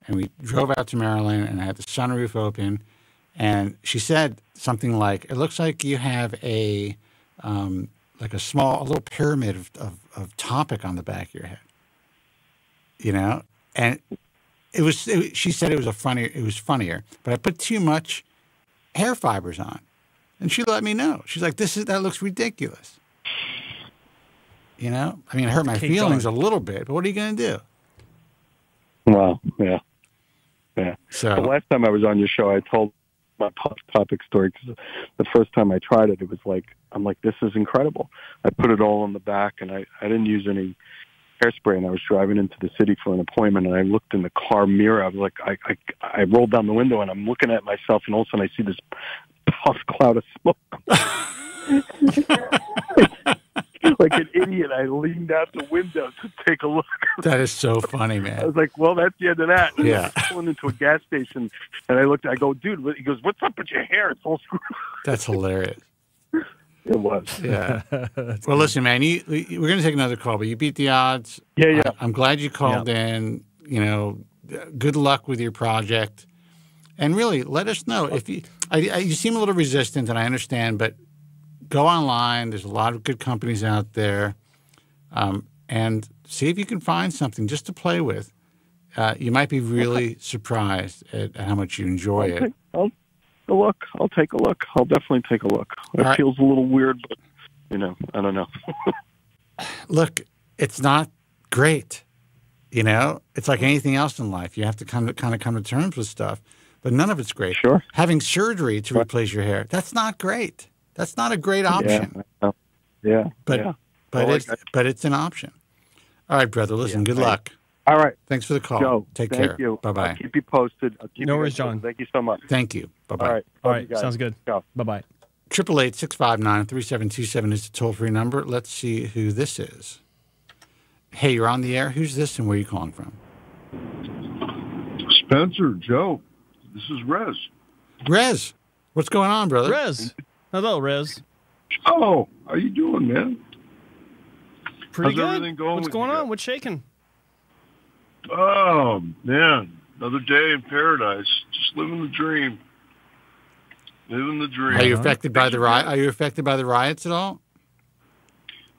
And we drove out to Maryland, and I had the sunroof open. And she said something like, "It looks like you have a little pyramid of topic on the back of your head." You know, and she said it was funnier, but I put too much hair fibers on, and she let me know. She's like, that looks ridiculous. You know, I mean, it hurt my feelings a little bit, but what are you going to do? Well, yeah. So the last time I was on your show, I told my Puff topic story because the first time I tried it, it was like, I'm like, this is incredible. I put it all on the back, and I didn't use any hairspray, and I was driving into the city for an appointment, and I looked in the car mirror. I was like, I rolled down the window, and I'm looking at myself, and all of a sudden I see this puff cloud of smoke. Like an idiot, I leaned out the window to take a look. That is so funny, man. I was like, well, that's the end of that. And yeah. I was pulling into a gas station, and I go, dude, he goes, what's up with your hair? It's all screwed. That's hilarious. It was. Yeah. Well, listen, man, we're going to take another call, but you beat the odds. Yeah. I'm glad you called in. You know, good luck with your project. And really, let us know. If you seem a little resistant, and I understand, but go online. There's a lot of good companies out there. And see if you can find something just to play with. You might be really surprised at how much you enjoy it. I'll take a look. I'll definitely take a look. It feels a little weird, but, you know, I don't know. Look, it's not great. You know, it's like anything else in life. You have to kind of come to terms with stuff, but none of it's great. Sure. Having surgery to replace your hair, that's not great. That's not a great option. Yeah. But it's an option. All right, brother. Listen, good luck. All right. Thanks for the call. Joe, take thank care. You. Bye-bye. I'll keep you posted. No worries, John. Thank you so much. Thank you. Bye-bye. All right. Sounds good. Bye-bye. 888-659-3727 is the toll-free number. Let's see who this is. Hey, you're on the air. Who's this and where are you calling from? Spencer, Joe. This is Rez. Rez, what's going on, brother? Rez. Hello, Rez. Oh, how you doing, man? Pretty How's good. everything going? What's going on? What's shaking? Oh, man. Another day in paradise. Just living the dream. Living the dream. Are you affected by the riot? Are you affected by the riots at all?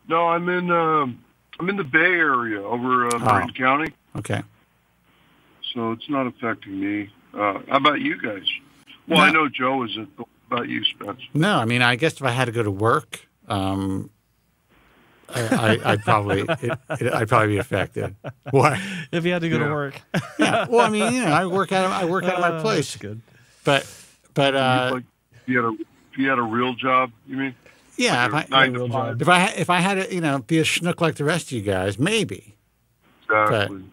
No, I'm in the Bay Area over Marin County. Okay. So it's not affecting me. How about you guys? Well, I know Joe isn't. About you, Spence? No, I mean, I guess if I had to go to work, I'd probably be affected. What? If you had to go to work? Yeah. Well, I mean, you know, I work out of my place. That's good. But if you had a real job, you mean? Yeah. Like if I had to, you know, be a schnook like the rest of you guys, maybe. Exactly.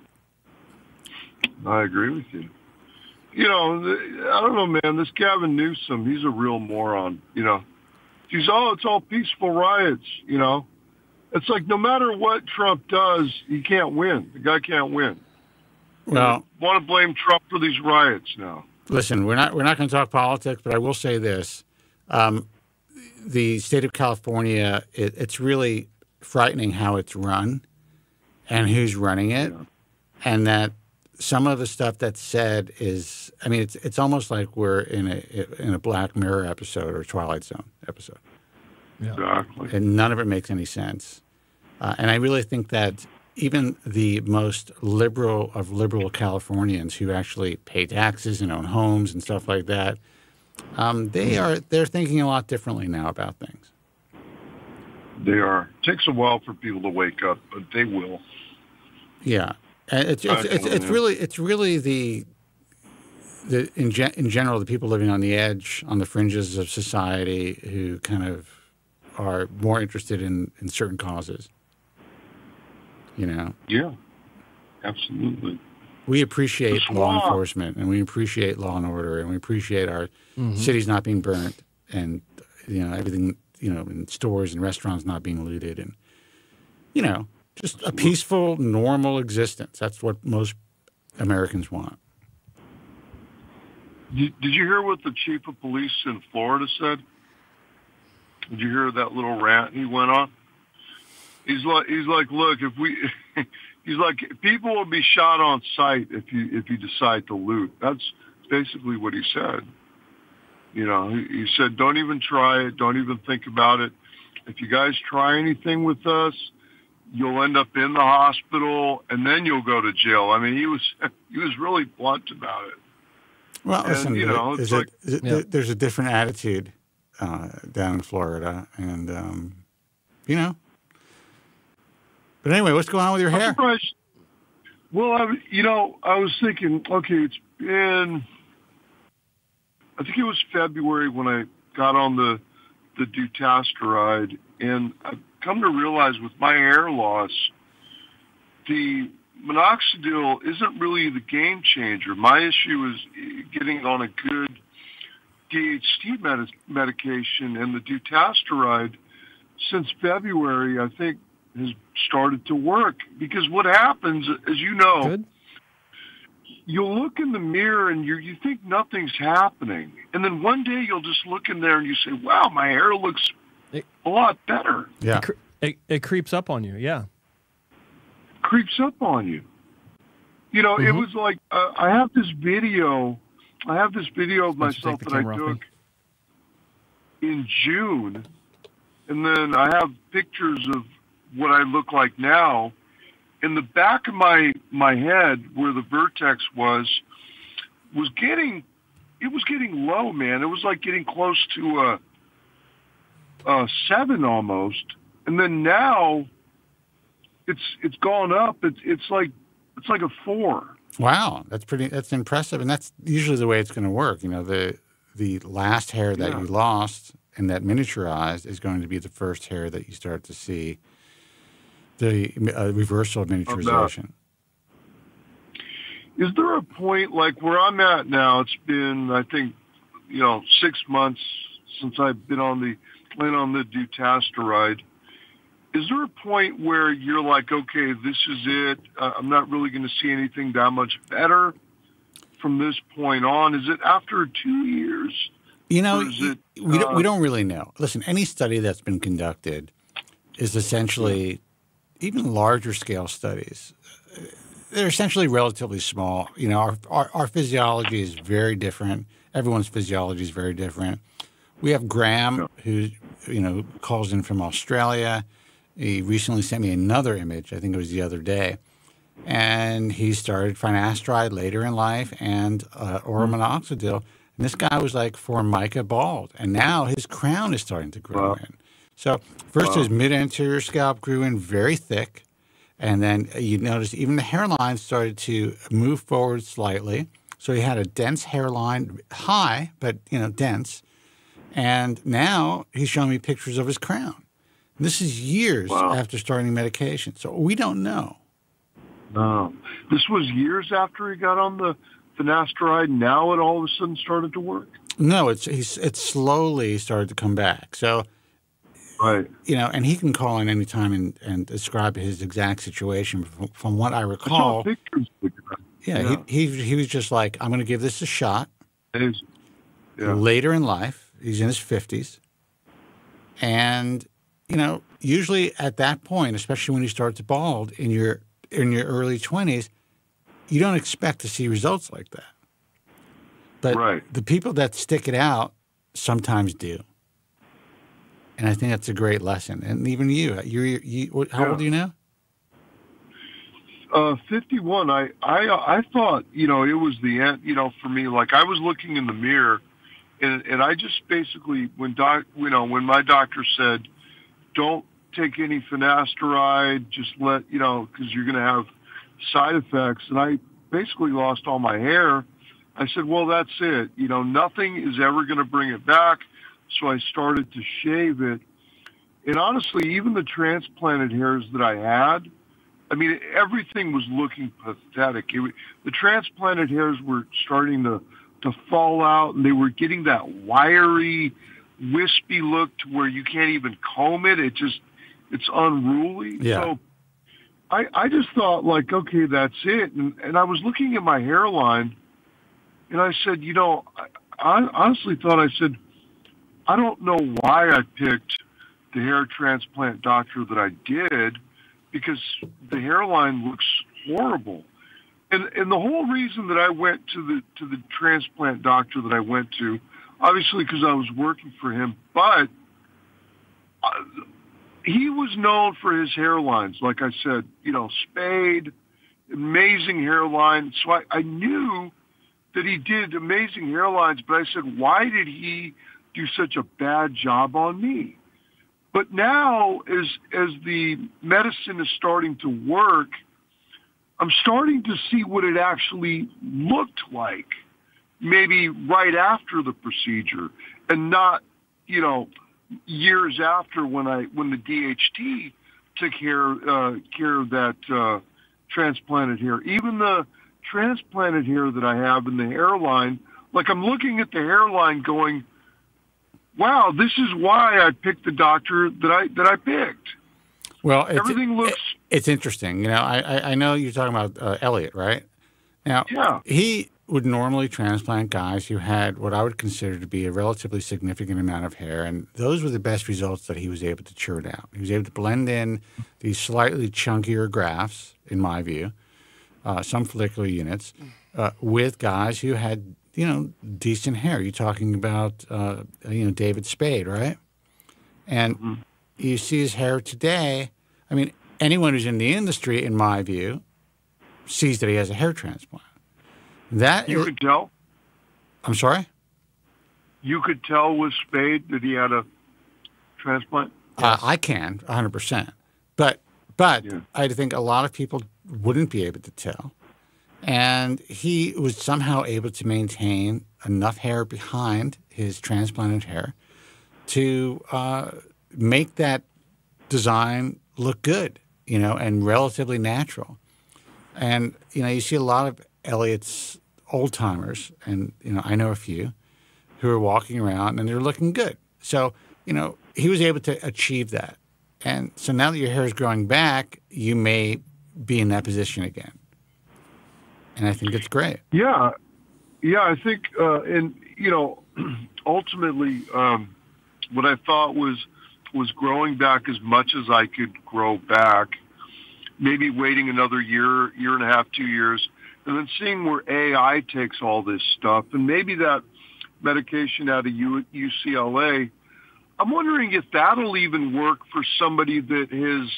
But I agree with you. You know, I don't know, man. This Gavin Newsom, he's a real moron. You know, it's all peaceful riots. You know, it's like no matter what Trump does, he can't win. The guy can't win. Well, want to blame Trump for these riots now? Listen, we're not going to talk politics, but I will say this: the state of California, it's really frightening how it's run, and who's running it, and that some of the stuff that's said is, I mean, it's almost like we're in a Black Mirror episode or Twilight Zone episode. Yeah. Exactly. And none of it makes any sense. And I really think that even the most liberal of liberal Californians who actually pay taxes and own homes and stuff like that, they're thinking a lot differently now about things. They are. It takes a while for people to wake up, but they will. Yeah, and it's really the in general the people living on the edge, on the fringes of society, who kind of are more interested in certain causes. You know. Yeah, absolutely. We appreciate law enforcement, and we appreciate law and order, and we appreciate our cities not being burnt, and everything, in stores and restaurants not being looted, and just a peaceful, normal existence. That's what most Americans want. Did you hear what the chief of police in Florida said? Did you hear that little rant he went on? He's like, look, he's like, people will be shot on sight if you decide to loot. That's basically what he said. He said, don't even try it. Don't even think about it. If you guys try anything with us, you'll end up in the hospital and then you'll go to jail. I mean, he was really blunt about it. Well, listen, and, there's a different attitude down in Florida, and But anyway, what's going on with your hair? Surprised. Well, I was thinking, okay, it's been, I think it was February when I got on the dutasteride, and I've come to realize with my hair loss, the minoxidil isn't really the game changer. My issue is getting on a good DHT medication, and the dutasteride since February, I think, has started to work. Because what happens, as you know, Good. You'll look in the mirror and you think nothing's happening. And then one day you'll just look in there and you say, wow, my hair looks a lot better. Yeah. It creeps up on you, yeah. Creeps up on you. It was like, I have this video of myself that I took in June. And then I have pictures of what I look like now. In the back of my head, where the vertex was getting low, man. It was like getting close to a 7 almost, and then now it's gone up. It's like a 4. Wow, that's impressive, and that's usually the way it's going to work. The last hair that you lost and that miniaturized is going to be the first hair that you start to see the reversal of miniaturization. Is there a point like where I'm at now? It's been, I think, 6 months since I've been on the dutasteride. Is there a point where you're like, okay, this is it? I'm not really going to see anything that much better from this point on? Is it after 2 years? We don't really know. Listen, any study that's been conducted is essentially, even larger scale studies, they're essentially relatively small. Our physiology is very different. Everyone's physiology is very different. We have Graham, who calls in from Australia. He recently sent me another image. I think it was the other day, and he started finasteride later in life and oral minoxidil. And this guy was like Formica bald, and now his crown is starting to grow in. So first his mid-anterior scalp grew in very thick, and then you notice even the hairline started to move forward slightly. So he had a dense hairline, high, but dense. And now he's showing me pictures of his crown. And this is years after starting medication. So we don't know. No. This was years after he got on the finasteride. Now it all of a sudden started to work? No, it's slowly started to come back. So, right. And he can call in any time and describe his exact situation. From what I recall, I saw pictures. Yeah, he was just like, I'm going to give this a shot. Later in life, he's in his 50s. And, usually at that point, especially when you start to bald in your early 20s, you don't expect to see results like that. But Right. the people that stick it out sometimes do. And I think that's a great lesson. And even you, how old are you now? 51. I thought, it was the end, for me. Like, I was looking in the mirror, and I just basically, when my doctor said, don't take any finasteride, just let, because you're going to have side effects, and I basically lost all my hair. I said, well, that's it. Nothing is ever going to bring it back. So I started to shave it. And honestly, even the transplanted hairs that I had, I mean, everything was looking pathetic. The transplanted hairs were starting to fall out, and they were getting that wiry, wispy look to where you can't even comb it. It's unruly. Yeah. So I just thought, like, okay, that's it. And I was looking at my hairline, and I said, I honestly thought, I don't know why I picked the hair transplant doctor that I did, because the hairline looks horrible. And the whole reason that I went to the transplant doctor that I went to, obviously because I was working for him, but he was known for his hairlines. Like I said, Spade, amazing hairline. So I knew that he did amazing hairlines, but I said, why did he do such a bad job on me? But now, as the medicine is starting to work, I'm starting to see what it actually looked like, maybe right after the procedure, and not, years after when the DHT took care of that transplanted hair. Even the transplanted hair that I have in the hairline, like, I'm looking at the hairline going, wow, this is why I picked the doctor that I picked. Well, everything looks. It's interesting. I know you're talking about Elliot, right? Now, yeah. He would normally transplant guys who had what I would consider to be a relatively significant amount of hair, and those were the best results that he was able to churn out. He was able to blend in these slightly chunkier grafts, in my view, some follicular units, with guys who had decent hair. You're talking about, David Spade, right? And you see his hair today. I mean, anyone who's in the industry, in my view, sees that he has a hair transplant. You could tell? I'm sorry? You could tell with Spade that he had a transplant? Yes. I can, 100%. But yeah. I think a lot of people wouldn't be able to tell. And he was somehow able to maintain enough hair behind his transplanted hair to make that design look good, and relatively natural. And, you see a lot of Elliot's old-timers, and, I know a few, who are walking around and they're looking good. So, he was able to achieve that. And so now that your hair is growing back, you may be in that position again. And I think it's great. Yeah. Yeah, I think, ultimately, what I thought was growing back as much as I could grow back, maybe waiting another year and a half, 2 years, and then seeing where AI takes all this stuff, and maybe that medication out of UCLA, I'm wondering if that'll even work for somebody that has,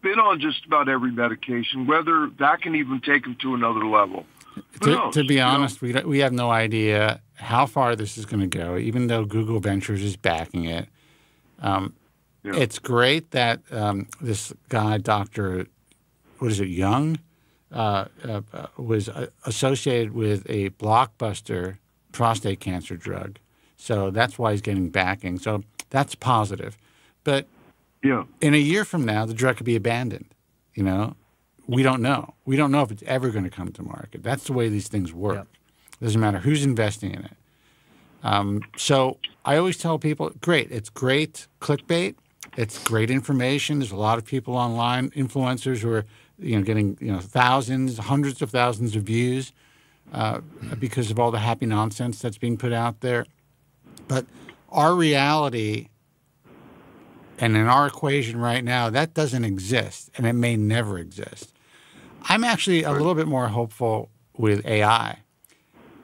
been on just about every medication, whether that can even take them to another level. To be honest, we have no idea how far this is going to go, even though Google Ventures is backing it. It's great that this guy, Dr. Young, was associated with a blockbuster prostate cancer drug. So that's why he's getting backing. So that's positive. But in a year from now, the drug could be abandoned. We don't know. We don't know if it's ever going to come to market. That's the way these things work. Yep. It doesn't matter who's investing in it. So I always tell people, great. It's great clickbait. It's great information. There's a lot of people online, influencers who are getting thousands, hundreds of thousands of views because of all the happy nonsense that's being put out there. But our reality, and in our equation right now, that doesn't exist, and it may never exist. I'm actually a little bit more hopeful with AI.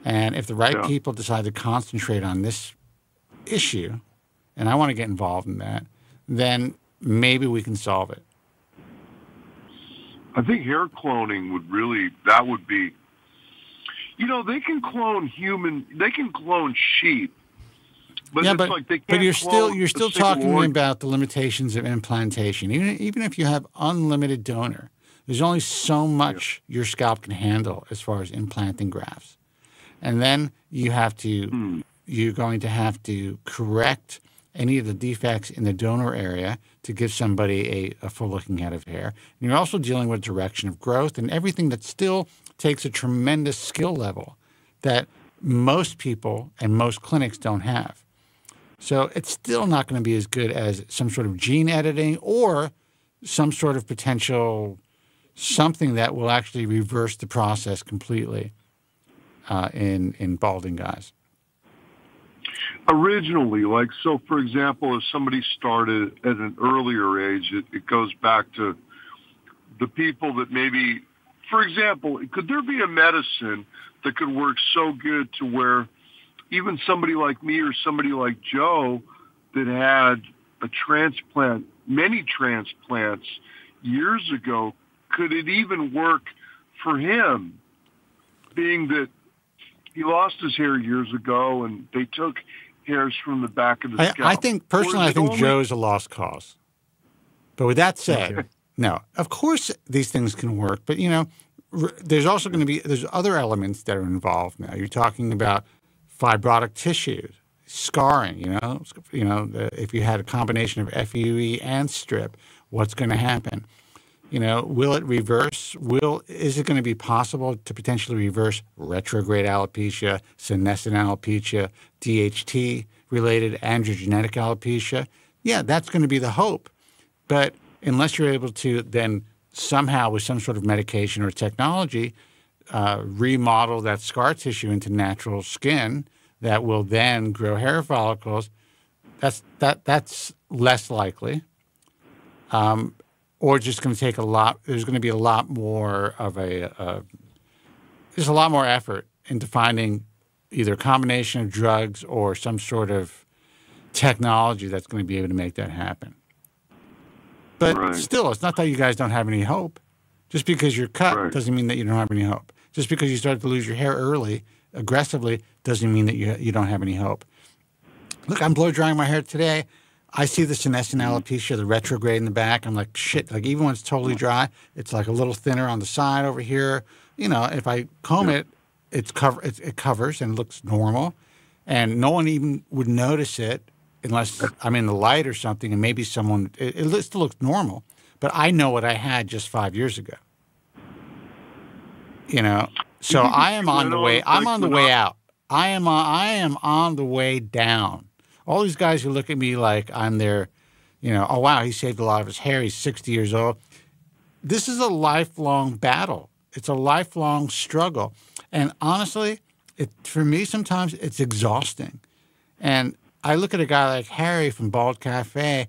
And if the right Yeah. people decide to concentrate on this issue, and I want to get involved in that, then maybe we can solve it. I think hair cloning would be, they can clone sheep, but Yeah, it's like they can't but you're clone still a single talking organ. about the limitations of implantation. Even if you have unlimited donor, there's only so much your scalp can handle as far as implanting grafts. And then you're going to have to correct any of the defects in the donor area to give somebody a full-looking head of hair. And you're also dealing with direction of growth and everything that still takes a tremendous skill level that most people and most clinics don't have. So it's still not going to be as good as some sort of gene editing or some sort of potential something that will actually reverse the process completely in balding guys. Originally, for example, if somebody started at an earlier age, it goes back to the people that maybe, for example, could there be a medicine that could work so good to where even somebody like me or somebody like Joe that had a transplant, many transplants years ago, could it even work for him, being that he lost his hair years ago and they took hairs from the back of the scalp? I think Joe's a lost cause. But with that said, no, of course these things can work, but there's also going to be other elements that are involved now. You're talking about fibrotic tissues, scarring. If you had a combination of FUE and strip, what's going to happen? Will it reverse? Is it going to be possible to potentially reverse retrograde alopecia, senescent alopecia, DHT-related androgenetic alopecia? Yeah, that's going to be the hope. But unless you're able to then somehow with some sort of medication or technology remodel that scar tissue into natural skin that will then grow hair follicles, that's less likely. Or just going to take a lot. There's going to be a lot more of there's a lot more effort into finding either a combination of drugs or some sort of technology that's going to be able to make that happen. But still, it's not that you guys don't have any hope. Just because you're cut doesn't mean that you don't have any hope. Just because you start to lose your hair early, aggressively, doesn't mean that you don't have any hope. Look, I'm blow drying my hair today. I see the senescent alopecia, the retrograde in the back. I'm like, shit. Like, even when it's totally dry, it's like a little thinner on the side over here. If I comb it, it covers and looks normal. And no one even would notice it unless I'm in the light or something, and maybe someone, it still looks normal. But I know what I had just 5 years ago. So I am on the way. I'm on the way out. I am on the way down. All these guys who look at me like I'm their, oh, wow, he saved a lot of his hair. He's 60 years old. This is a lifelong battle. It's a lifelong struggle. And honestly, for me, sometimes it's exhausting. And I look at a guy like Harry from Bald Cafe.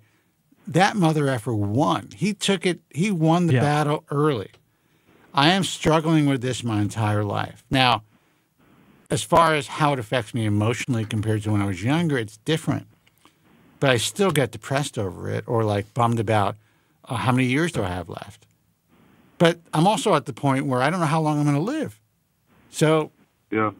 That mother effer won. He took it. He won the battle early. I am struggling with this my entire life. Now, as far as how it affects me emotionally compared to when I was younger, it's different. But I still get depressed over it or like bummed about how many years do I have left. But I'm also at the point where I don't know how long I'm going to live. So, because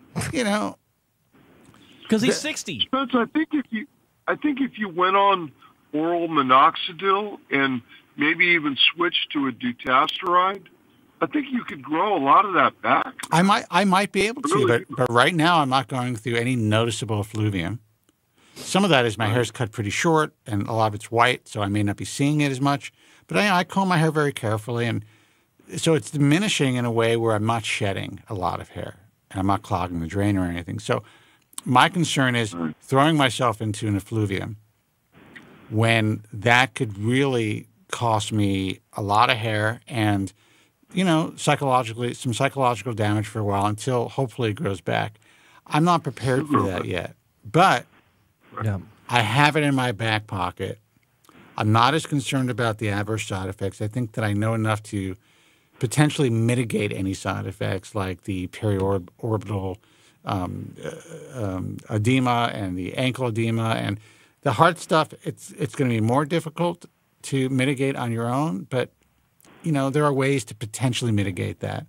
he's 60. Spence, I think if you went on oral minoxidil and maybe even switched to a dutasteride, I think you could grow a lot of that back. I might be able to, but right now I'm not going through any noticeable effluvium. Some of that is my hair's cut pretty short, and a lot of it's white, so I may not be seeing it as much. But I comb my hair very carefully, and so it's diminishing in a way where I'm not shedding a lot of hair, and I'm not clogging the drain or anything. So my concern is throwing myself into an effluvium when that could really cost me a lot of hair and some psychological damage for a while until hopefully it grows back. I'm not prepared for that yet, but I have it in my back pocket. I'm not as concerned about the adverse side effects. I think that I know enough to potentially mitigate any side effects like the periorbital edema and the ankle edema. And the heart stuff, it's going to be more difficult to mitigate on your own, but, there are ways to potentially mitigate that.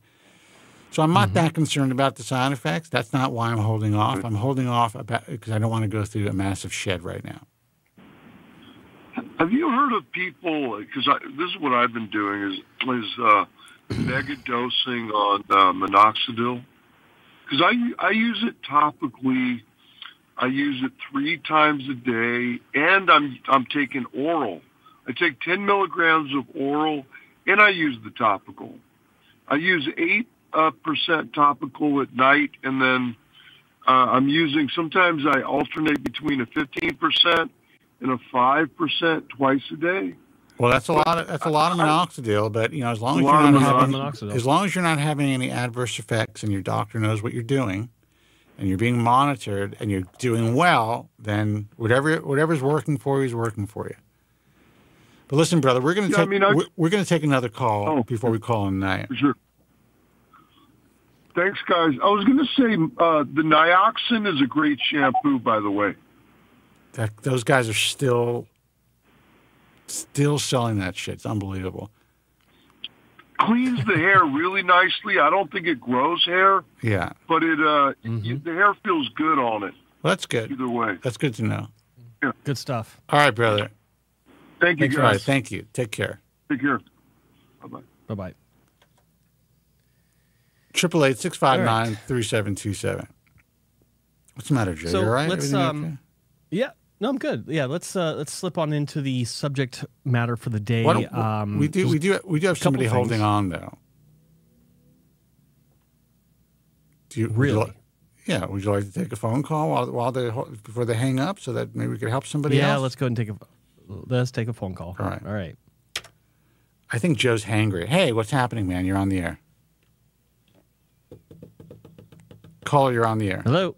So I'm not that concerned about the side effects. That's not why I'm holding off. I'm holding off because I don't want to go through a massive shed right now. Have you heard of people, because this is what I've been doing, is mega dosing on minoxidil? Because I use it topically. I use it 3 times a day, and I'm taking oral. I take 10 milligrams of oral, and I use the topical. I use 8% topical at night, and then I'm using, sometimes I alternate between a 15% and a 5% twice a day. Well, that's a lot of minoxidil, but as long as you're not having any adverse effects and your doctor knows what you're doing, and you're being monitored and you're doing well, then whatever's working for you is working for you. But listen, brother, we're going to take another call before we call in tonight. For sure. Thanks, guys. I was going to say the Nioxin is a great shampoo, by the way. Those guys are still selling that shit. It's unbelievable. Cleans the hair really nicely. I don't think it grows hair. Yeah. But the hair feels good on it. Well, that's good. Either way. That's good to know. Yeah. Good stuff. All right, brother. Thank you, guys. All right, thank you. Take care. Take care. Bye-bye. Bye-bye. 888-659-3727. What's the matter, Joe? So you all right? Let's, okay? Yeah. No, I'm good. Yeah, let's slip on into the subject matter for the day. We do have somebody holding on though. Do you really? Would you like to take a phone call before they hang up, so that maybe we could help somebody else? Yeah, let's go ahead and take a phone call. All right. All right. I think Joe's hangry. Hey, what's happening, man? You're on the air. Caller, you're on the air. Hello.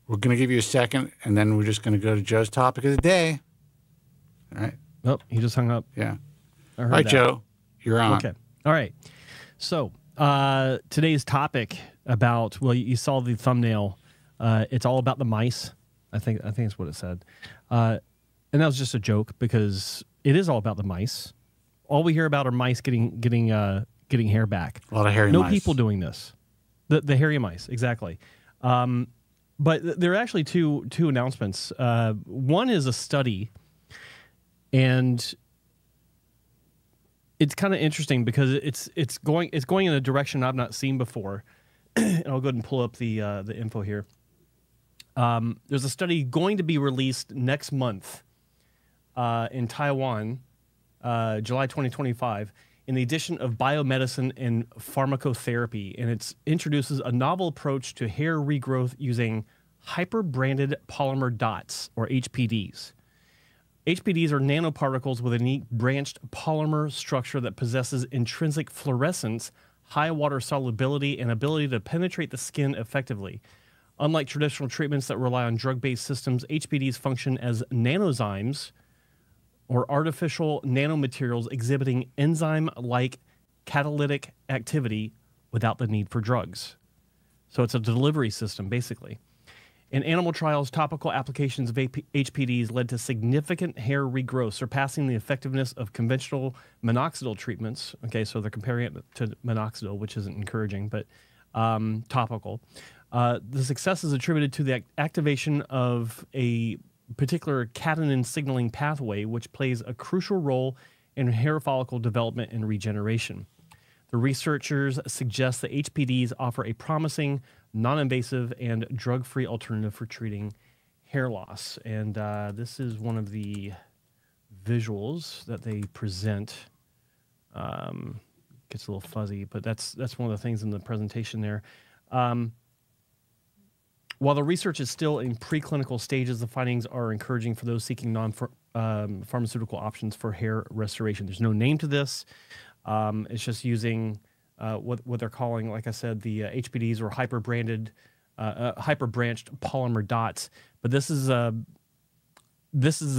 We're going to give you a second, and then we're just going to go to Joe's topic of the day. All right. Oh, he just hung up. Yeah. All right, Joe, you're on. Okay. All right. So today's topic about, well, you saw the thumbnail. It's all about the mice. I think that's what it said. And that was just a joke because it is all about the mice. All we hear about are mice getting hair back. A lot of hairy mice. No people doing this. The hairy mice, exactly. But there are actually two announcements. One is a study, and it's kind of interesting because it's going in a direction I've not seen before. And I'll go ahead and pull up the info here. There's a study going to be released next month in Taiwan, July 2025. In the addition of biomedicine and pharmacotherapy, and it introduces a novel approach to hair regrowth using hyper-branded polymer dots, or HPDs. HPDs are nanoparticles with a unique branched polymer structure that possesses intrinsic fluorescence, high water solubility, and ability to penetrate the skin effectively. Unlike traditional treatments that rely on drug-based systems, HPDs function as nanozymes, or artificial nanomaterials exhibiting enzyme-like catalytic activity without the need for drugs. So it's a delivery system, basically. In animal trials, topical applications of HPDs led to significant hair regrowth, surpassing the effectiveness of conventional minoxidil treatments. Okay, so they're comparing it to minoxidil, which isn't encouraging, but topical. The success is attributed to the activation of a particular catenin signaling pathway, which plays a crucial role in hair follicle development and regeneration. The researchers suggest that HPDs offer a promising, non-invasive, and drug-free alternative for treating hair loss. And this is one of the visuals that they present. Gets a little fuzzy, but that's one of the things in the presentation there. While the research is still in preclinical stages, the findings are encouraging for those seeking non-pharmaceutical options for hair restoration. There's no name to this. It's just using what they're calling, like I said, the HPDs, or hyper-branched polymer dots. But this is the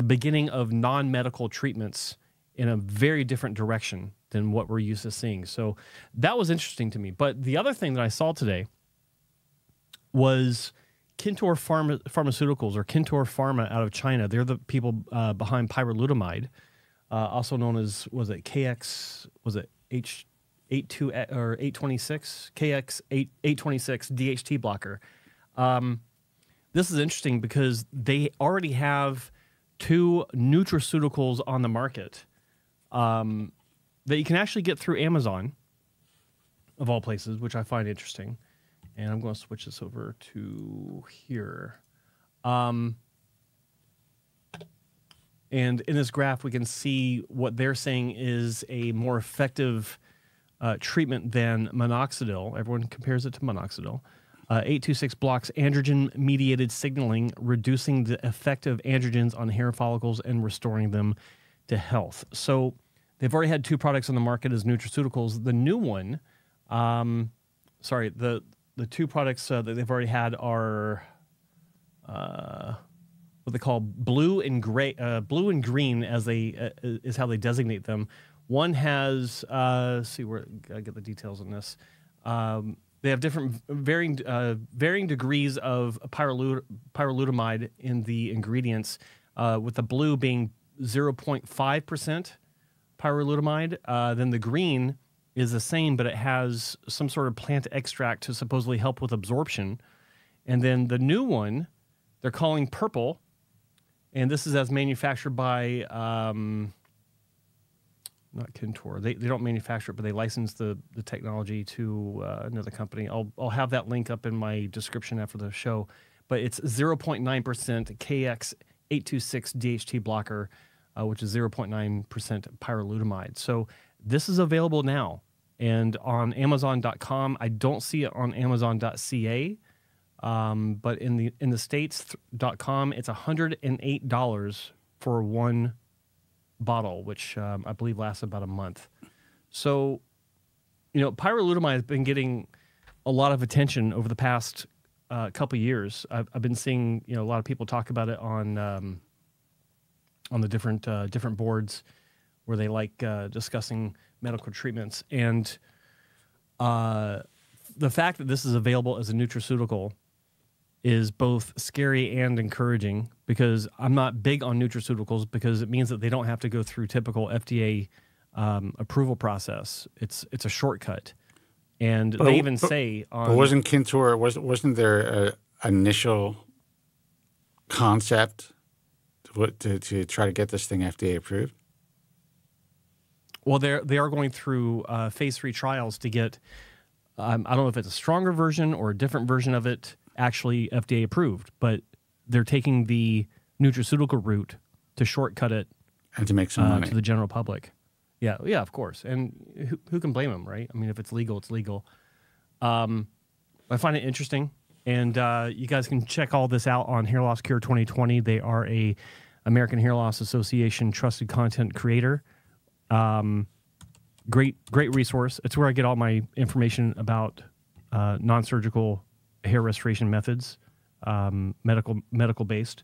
beginning of non-medical treatments in a very different direction than what we're used to seeing. So that was interesting to me. But the other thing that I saw today was Kintor Pharmaceuticals, or Kintor Pharma out of China. They're the people behind pyrolutamide, also known as, was it KX, was it H82 or 826, KX 826 DHT blocker. This is interesting because they already have 2 nutraceuticals on the market that you can actually get through Amazon, of all places, which I find interesting. And I'm going to switch this over to here. And in this graph, we can see what they're saying is a more effective treatment than minoxidil. Everyone compares it to minoxidil. 826 blocks androgen-mediated signaling, reducing the effect of androgens on hair follicles and restoring them to health. So they've already had 2 products on the market as nutraceuticals. The new one, the 2 products that they've already had are what they call blue and green, as they is how they designate them. One has let's see where I get the details on this. They have different varying degrees of pyrolutamide in the ingredients, with the blue being 0.5% pyrolutamide. Then the green is the same, but it has some sort of plant extract to supposedly help with absorption. And then the new one, they're calling purple, and this is as manufactured by, not Kintor. They don't manufacture it, but they license the technology to another company. I'll have that link up in my description after the show. But it's 0.9% KX826 DHT blocker, which is 0.9% pyrolutamide. So this is available now. And on Amazon.com, I don't see it on Amazon.ca, but in the States.com, it's $108 for 1 bottle, which I believe lasts about a month. So, pyrolutamide has been getting a lot of attention over the past couple years. I've been seeing a lot of people talk about it on the different boards where they like discussing medical treatments. And the fact that this is available as a nutraceutical is both scary and encouraging, because I'm not big on nutraceuticals because it means that they don't have to go through typical FDA approval process. It's a shortcut. And they even say on... But wasn't Kintor, wasn't there an initial concept to try to get this thing FDA approved? Well, they are going through phase 3 trials to get, I don't know if it's a stronger version or a different version of it, actually FDA approved, but they're taking the nutraceutical route to shortcut it and to make some money to the general public. Yeah, of course. And who can blame them, right? I mean, if it's legal, it's legal. I find it interesting, and you guys can check all this out on Hair Loss Cure 2020. They are a American Hair Loss Association trusted content creator. Great resource. It's where I get all my information about non-surgical hair restoration methods, medical based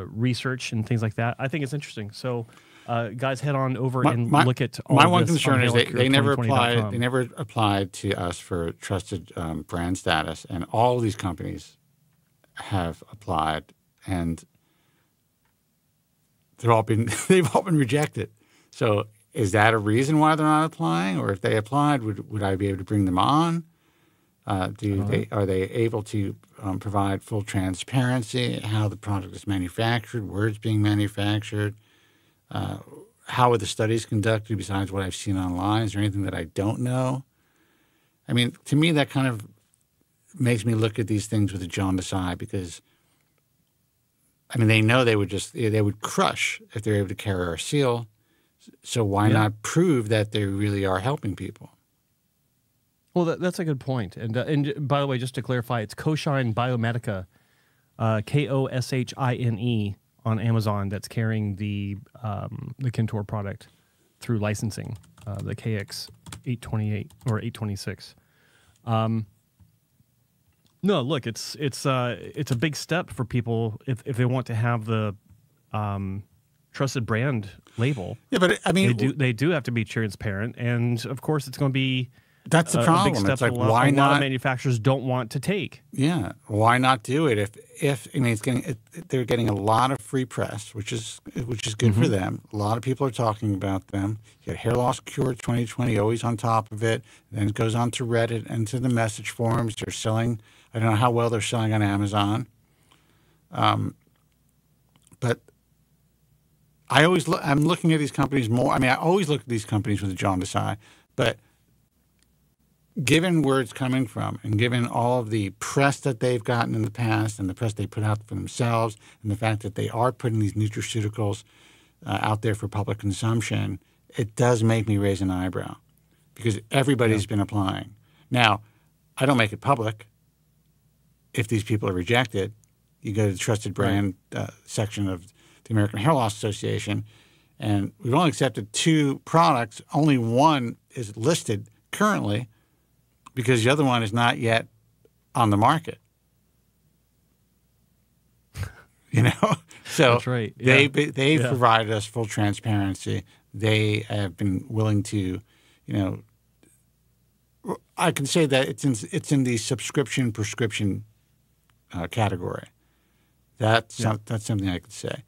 research and things like that. I think it's interesting. So, guys, head on over and look at all. My one concern is they never applied. They never applied to us for trusted brand status, and all of these companies have applied, and they've all been rejected. So, is that a reason why they're not applying? Or if they applied, would I be able to bring them on? Are they able to provide full transparency, how the product is manufactured, where it's being manufactured? How are the studies conducted besides what I've seen online? Is there anything that I don't know? I mean, to me, that kind of makes me look at these things with a jaundiced eye, because, I mean, they know they would crush if they're able to carry our seal. So why not prove that they really are helping people? Well, that's a good point. And by the way, just to clarify, it's Koshine Biomedica, Koshine on Amazon, that's carrying the Kintor product through licensing, the KX 828 or 826. No, look, it's a big step for people if they want to have the trusted brand label. Yeah, but I mean, they do have to be transparent, and of course, it's going to be that's the a problem. big step It's like, a why lot not? of manufacturers don't want to take. Yeah, why not do it? If I mean, they're getting a lot of free press, which is good for them. A lot of people are talking about them. You got Hair Loss Cure 2020 always on top of it. Then it goes on to Reddit and to the message forums. They're selling. I don't know how well they're selling on Amazon. But I'm looking at these companies more. I mean, I always look at these companies with a jaundiced eye, but given where it's coming from and given all of the press that they've gotten in the past and the press they put out for themselves and the fact that they are putting these nutraceuticals out there for public consumption, it does make me raise an eyebrow because everybody's been applying. Now, I don't make it public. If these people are rejected, you go to the trusted brand section of the American Hair Loss Association, and we've only accepted 2 products. Only one is listed currently because the other one is not yet on the market. You know? So that's right. Yeah. they've provided us full transparency. They have been willing to, I can say that it's in the subscription prescription category. That's something I could say.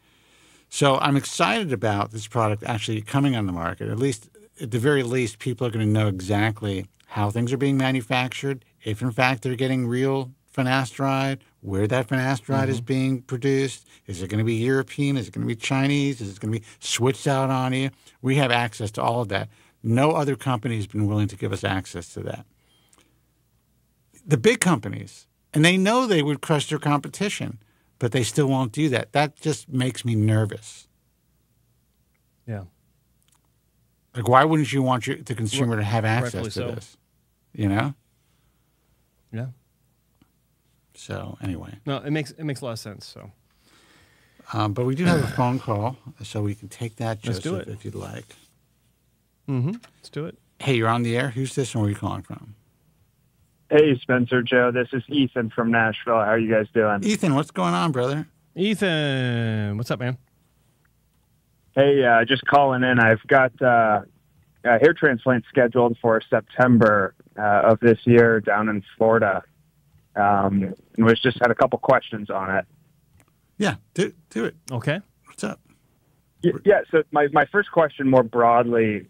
So I'm excited about this product actually coming on the market. At the very least, people are going to know exactly how things are being manufactured, if in fact they're getting real finasteride, where that finasteride is being produced. Is it going to be European? Is it going to be Chinese? Is it going to be switched out on you? We have access to all of that. No other company has been willing to give us access to that. The big companies, and they know they would crush their competition, but they still won't do that. That just makes me nervous. Yeah. Like, why wouldn't you want the consumer to have access to this? You know? Yeah. So anyway. No, it makes a lot of sense. So. But we do have a phone call, so we can take that, Joseph, Let's do it. if you'd like. Let's do it. Hey, you're on the air. Who's this and where are you calling from? Hey, Spencer, Joe. This is Ethan from Nashville. How are you guys doing? Ethan, what's going on, brother? Ethan, what's up, man? Hey, just calling in. I've got a hair transplant scheduled for September of this year down in Florida. And was just had a couple questions on it. Yeah, do it. Okay. What's up? Yeah, so my first question more broadly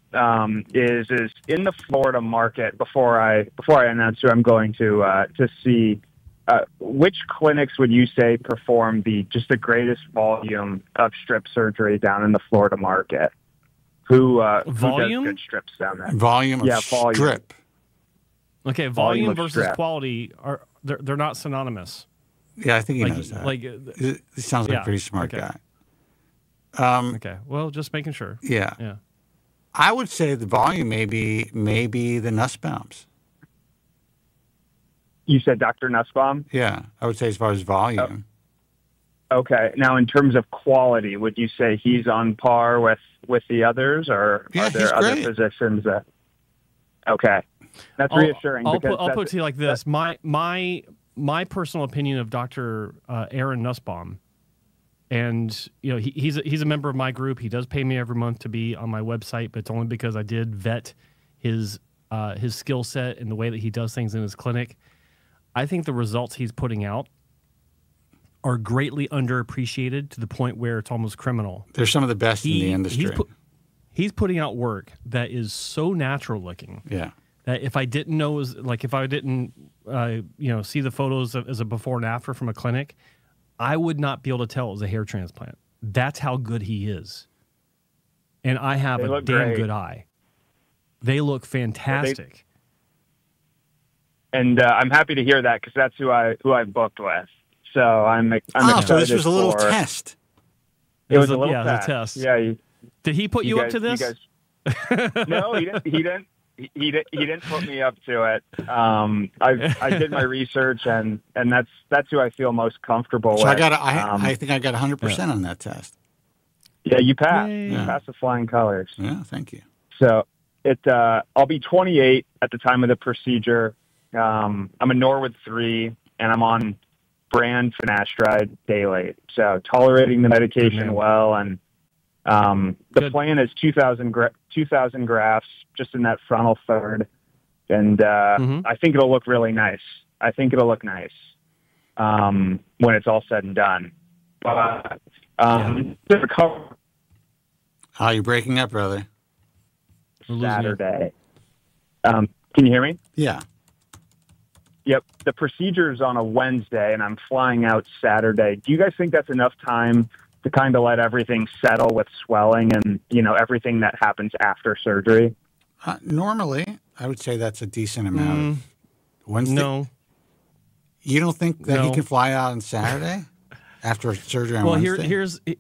is in the Florida market, before I announce who I'm going to see, which clinics would you say perform the greatest volume of strip surgery down in the Florida market? Who does good strips down there? Volume of strip. Okay, volume versus quality they're not synonymous. Yeah, I think he knows that. He sounds like a pretty smart guy. Okay, well, just making sure. Yeah. I would say the volume may be the Nussbaums. You said Dr. Nussbaum? Yeah, I would say as far as volume. Oh. Okay. Now, in terms of quality, would you say he's on par with the others, or are there other physicians that? Okay, that's reassuring. I'll put it to you like this: my personal opinion of Dr. Aaron Nussbaum, and he's a member of my group. He does pay me every month to be on my website, but it's only because I did vet his skill set and the way that he does things in his clinic. I think the results he's putting out are greatly underappreciated to the point where it's almost criminal. They're some of the best in the industry. He's putting out work that is so natural looking. Yeah. That if I didn't know, if I didn't, see the photos as a before and after from a clinic, I would not be able to tell it was a hair transplant. That's how good he is. And I have a damn good eye. They look fantastic. And I'm happy to hear that because that's who I've booked with. So I'm excited. So this was a little test. It was a little test. Yeah. Did he put you up to this? No, he didn't. He didn't put me up to it. I did my research, and that's who I feel most comfortable with. I think I got 100% on that test. Yeah, you passed. Yay. You passed with flying colors. Yeah, thank you. So I'll be 28 at the time of the procedure. I'm a Norwood 3, and I'm on brand finasteride daily. So tolerating the medication well, and The plan is 2,000 grafts just in that frontal third, and I think it'll look really nice. I think it'll look nice when it's all said and done. But how are you breaking up, brother? Saturday. Can you hear me? Yeah. Yep. The procedure's on a Wednesday, and I'm flying out Saturday. Do you guys think that's enough time to kind of let everything settle with swelling and, everything that happens after surgery? Normally, I would say that's a decent amount. Wednesday? No. You don't think that he can fly out on Saturday after surgery on Wednesday?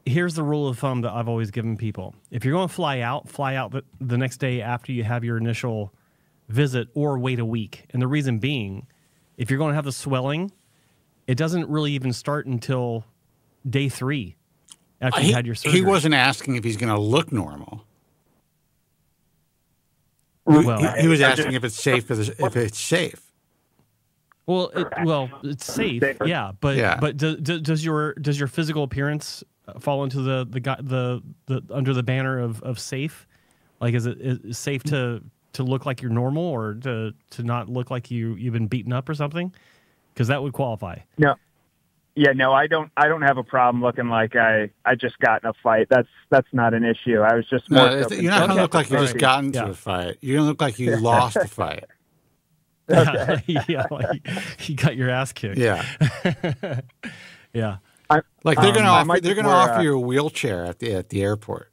Here's the rule of thumb that I've always given people. If you're going to fly out the next day after you have your initial visit, or wait a week. And the reason being, if you're going to have the swelling, it doesn't really even start until day 3 after you had your surgery. He wasn't asking if he's going to look normal. Well, he was asking if it's safe. If it's safe. Well, it's safe, yeah. But does your physical appearance fall into the under the banner of safe? Like, is it safe to look like you're normal, or to not look like you've been beaten up or something? Because that would qualify. No. Yeah, no, I don't have a problem looking like I just got in a fight. That's not an issue. I was just more. You're not going to look like you just got into a fight. You're going to look like you lost a fight. Okay. Yeah, like you got your ass kicked. Yeah. Yeah. Like they're going to offer you a wheelchair at the airport.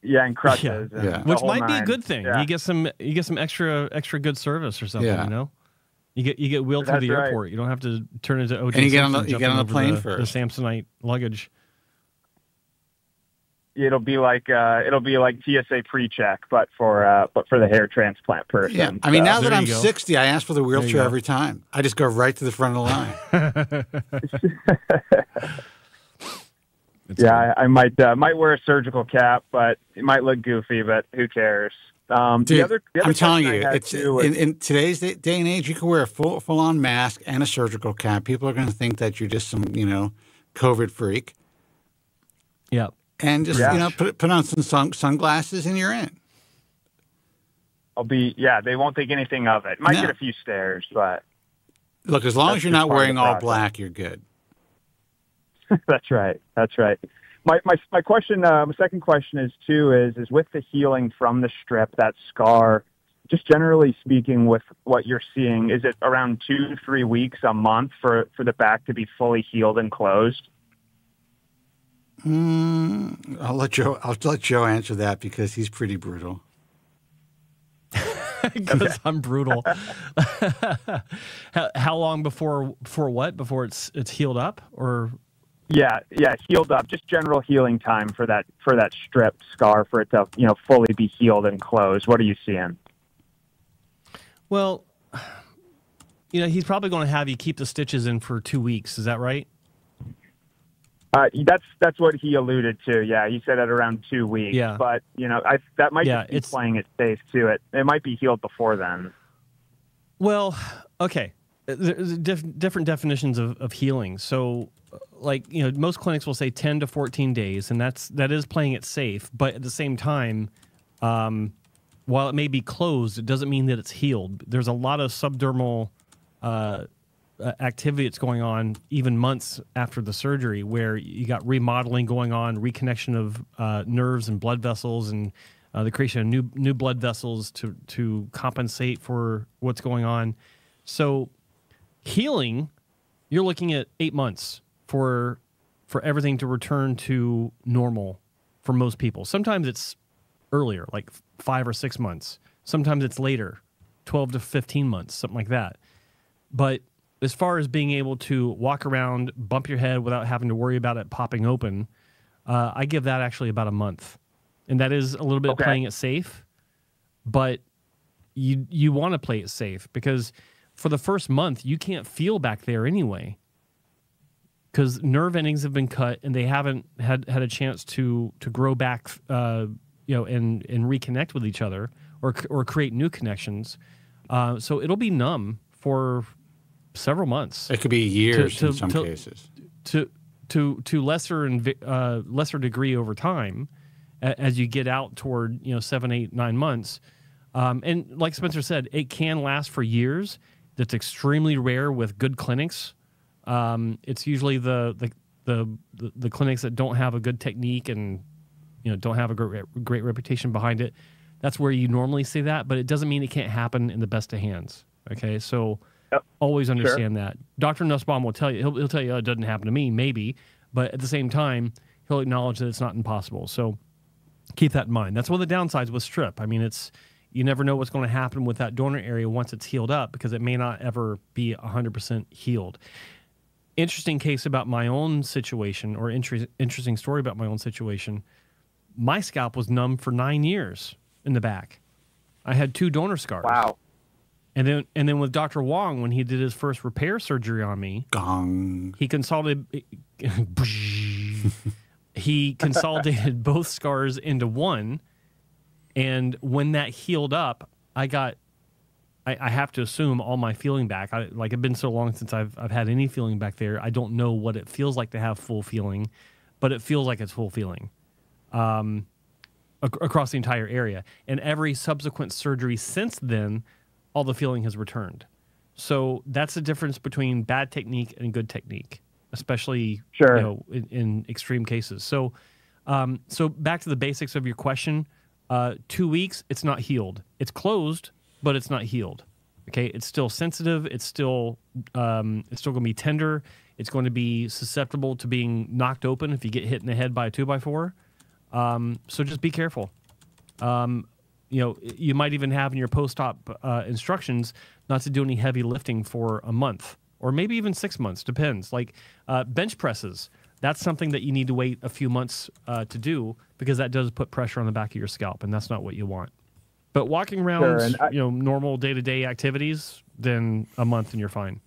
Yeah, and crutches. Yeah. And which might be a good thing. Yeah. You get some extra good service or something. You get wheeled through the airport. You don't have to turn into OJ. And you get on the plane first. The Samsonite luggage. It'll be like TSA pre-check, but for the hair transplant person. Yeah, I mean, now that I'm go. 60, I ask for the wheelchair every time. I just go right to the front of the line. Yeah, I might wear a surgical cap, but it might look goofy, but who cares? Dude, the other I'm telling you, it's in today's day and age, you can wear a full-on mask and a surgical cap. People are going to think that you're just some, COVID freak. Yeah. And just, put on some sunglasses and you're in. They won't think anything of it. Might get a few stares, but. Look, as long as you're not wearing all black, you're good. That's right. My question, my second question is with the healing from the strip, that scar, just generally speaking, with what you're seeing, is it around 2 to 3 weeks, a month for the back to be fully healed and closed? I'll let Joe answer that because he's pretty brutal. Because I'm brutal. How long before what? Before it's healed up, or? Yeah, healed up. Just general healing time for that strip scar, for it to fully be healed and closed. What are you seeing? Well, he's probably going to have you keep the stitches in for 2 weeks. Is that right? That's what he alluded to. Yeah, he said at around 2 weeks. Yeah, but that might just be playing it safe too. It might be healed before then. Well, okay. There's different definitions of healing. So, like, most clinics will say 10 to 14 days, and that is playing it safe. But at the same time, while it may be closed, it doesn't mean that it's healed. There's a lot of subdermal activity that's going on even months after the surgery, where you got remodeling going on, reconnection of nerves and blood vessels, and the creation of new blood vessels to compensate for what's going on. So healing, you're looking at 8 months for everything to return to normal for most people. Sometimes it's earlier, like 5 or 6 months. Sometimes it's later, 12 to 15 months, something like that. But as far as being able to walk around, bump your head without having to worry about it popping open, I give that actually about a month. And that is a little bit playing it safe, but you want to play it safe because for the first month, you can't feel back there anyway because nerve endings have been cut and they haven't had a chance to grow back, and reconnect with each other or create new connections. So it'll be numb for several months. It could be years in some cases. To to lesser degree over time, as you get out toward 7, 8, 9 months, and like Spencer said, it can last for years. That's extremely rare with good clinics. It's usually the clinics that don't have a good technique and don't have a great reputation behind it. That's where you normally see that, but it doesn't mean it can't happen in the best of hands. Okay, so always understand that. Dr. Nussbaum will tell you, he'll tell you, it doesn't happen to me, maybe, but at the same time, he'll acknowledge that it's not impossible. So keep that in mind. That's one of the downsides with strep. I mean, you never know what's going to happen with that donor area once it's healed up, because it may not ever be 100% healed. Interesting case about my own situation, or interesting story about my own situation. My scalp was numb for 9 years in the back. I had 2 donor scars. Wow. And then with Dr. Wong, when he did his first repair surgery on me, Gong. he consolidated both scars into one. And when that healed up, I have to assume all my feeling back. It's been so long since I've had any feeling back there. I don't know what it feels like to have full feeling, but it feels like it's full feeling across the entire area. And every subsequent surgery since then, all the feeling has returned. So that's the difference between bad technique and good technique, especially in extreme cases. So back to the basics of your question. 2 weeks, it's not healed. It's closed, but it's not healed. Okay, it's still sensitive. It's still going to be tender. It's going to be susceptible to being knocked open if you get hit in the head by a 2x4. So just be careful. You might even have in your post-op instructions not to do any heavy lifting for a month, or maybe even 6 months, depends. Like bench presses, that's something that you need to wait a few months to do, because that does put pressure on the back of your scalp, and that's not what you want. But walking around, normal day-to-day activities, then a month and you're fine.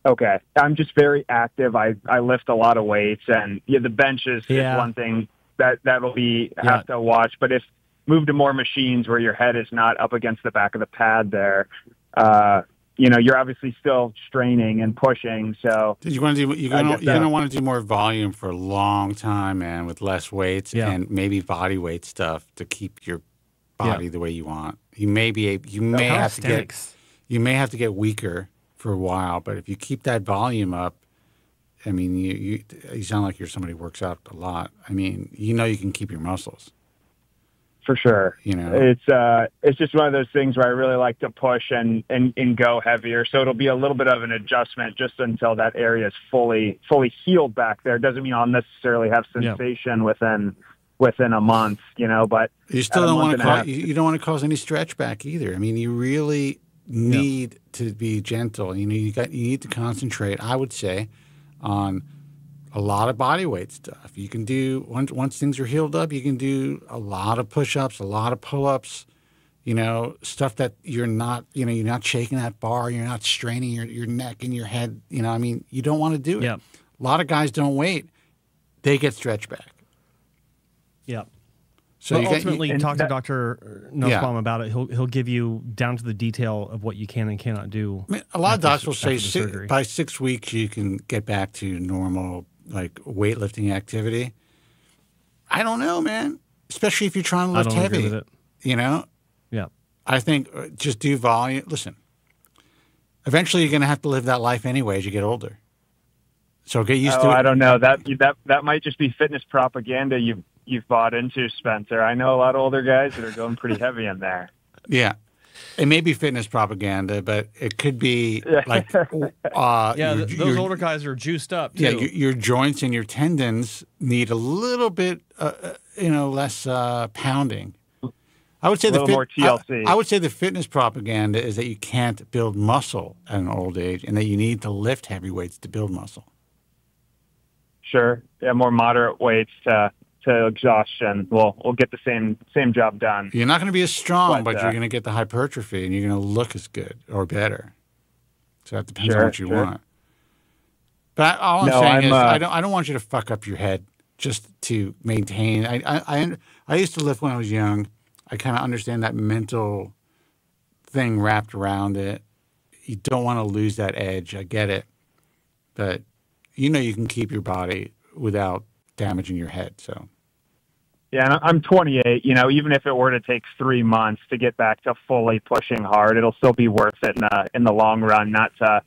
Okay. I'm just very active. I lift a lot of weights, and the bench is one thing that'll be have to watch. But if move to more machines where your head is not up against the back of the pad there, you're obviously still straining and pushing. So you're gonna want to do more volume for a long time, man, with less weights and maybe body weight stuff to keep your body the way you want. You may have to get weaker for a while, but if you keep that volume up, I mean, you sound like you're somebody who works out a lot. I mean, you can keep your muscles. For sure. It's just one of those things where I really like to push and go heavier. So it'll be a little bit of an adjustment just until that area is fully healed back there. It doesn't mean I'll necessarily have sensation within a month, but you still don't want to cause any stretch back either. I mean, you really need to be gentle. You need to concentrate, I would say, on a lot of body weight stuff. You can do, once things are healed up, you can do a lot of push-ups, a lot of pull-ups, stuff that you're not shaking that bar, you're not straining your neck and your head. You don't want to do it. Yeah. A lot of guys don't wait. They get stretched back. Yeah. So ultimately, talk to Dr. Nussbaum about it. He'll give you down to the detail of what you can and cannot do. I mean, a lot of docs will say by 6 weeks you can get back to normal, like weightlifting activity. I don't know, man. Especially if you're trying to lift heavy. Agree with it. Yeah. I think just do volume. Listen, eventually you're going to have to live that life anyway as you get older. So get used to it. I don't know. That might just be fitness propaganda you've bought into, Spencer. I know a lot of older guys that are going pretty heavy in there. Yeah. It may be fitness propaganda, but it could be like... those older guys are juiced up, too. Yeah, your joints and your tendons need a little bit, less pounding. I would say more TLC. I would say the fitness propaganda is that you can't build muscle at an old age and that you need to lift heavy weights to build muscle. Sure. Yeah, more moderate weights to exhaustion. We'll get the same job done. You're not going to be as strong, but you're going to get the hypertrophy and you're going to look as good or better. So that depends on what you want. But all I'm saying is I don't want you to fuck up your head just to maintain. I used to lift when I was young. I kind of understand that mental thing wrapped around it. You don't want to lose that edge. I get it. But you know you can keep your body without damaging your head. So. Yeah, and I'm 28. You know, even if it were to take 3 months to get back to fully pushing hard, it'll still be worth it in the long run, not to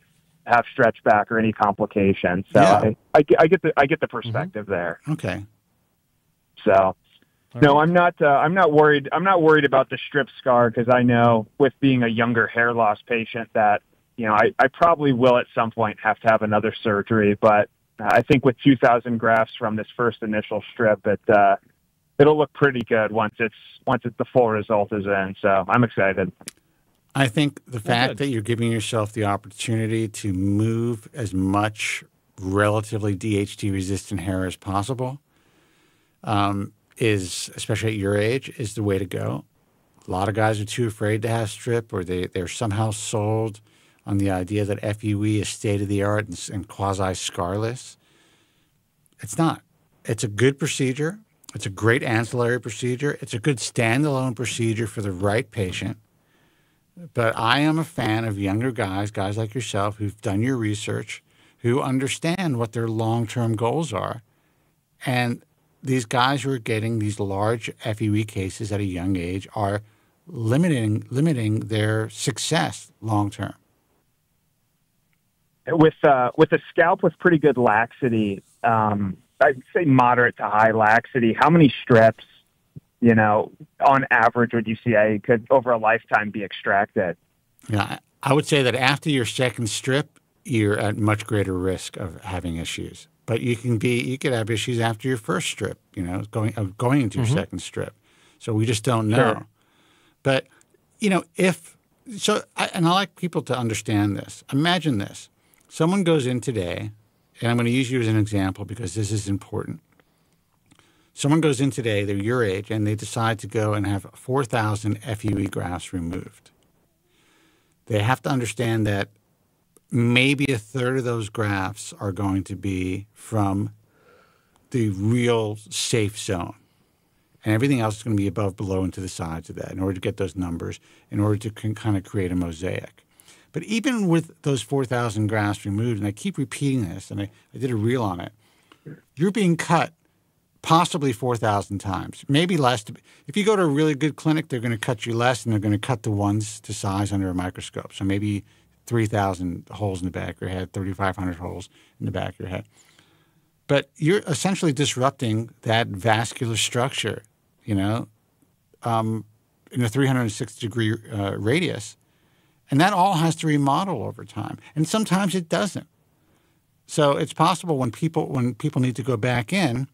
have stretch back or any complications. So Yeah. I get the perspective there. Okay. So no, I'm not worried. I'm not worried about the strip scar, because I know, with being a younger hair loss patient, that, you know, I probably will at some point have to have another surgery. But I think with 2,000 grafts from this first initial strip, it'll look pretty good once the full result is in. So I'm excited. I think the fact that you're giving yourself the opportunity to move as much relatively DHT-resistant hair as possible is, especially at your age, is the way to go. A lot of guys are too afraid to have strip, or they're somehow sold on the idea that FUE is state-of-the-art and quasi-scarless. It's not. It's a good procedure. It's a great ancillary procedure. It's a good standalone procedure for the right patient. But I am a fan of younger guys like yourself, who've done your research, who understand what their long-term goals are. And these guys who are getting these large FUE cases at a young age are limiting their success long-term. With a scalp with pretty good laxity, I'd say moderate to high laxity, how many strips, you know, on average would you say could over a lifetime be extracted? Yeah, I would say that after your second strip, you're at much greater risk of having issues. But you could have issues after your first strip, you know, going into your second strip. So we just don't know. Sure. But, you know, I like people to understand this. Imagine this. Someone goes in today, and I'm going to use you as an example because this is important. Someone goes in today, they're your age, and they decide to go and have 4,000 FUE grafts removed. They have to understand that maybe a third of those grafts are going to be from the real safe zone. And everything else is going to be above, below, and to the sides of that in order to get those numbers, in order to kind of create a mosaic. But even with those 4,000 grafts removed, and I keep repeating this, and I did a reel on it, you're being cut possibly 4,000 times, maybe less. If you go to a really good clinic, they're going to cut you less, and they're going to cut the ones to size under a microscope. So maybe 3,000 holes in the back of your head, 3,500 holes in the back of your head. But you're essentially disrupting that vascular structure, you know, in a 360-degree radius. And that all has to remodel over time. And sometimes it doesn't. So it's possible when people need to go back in,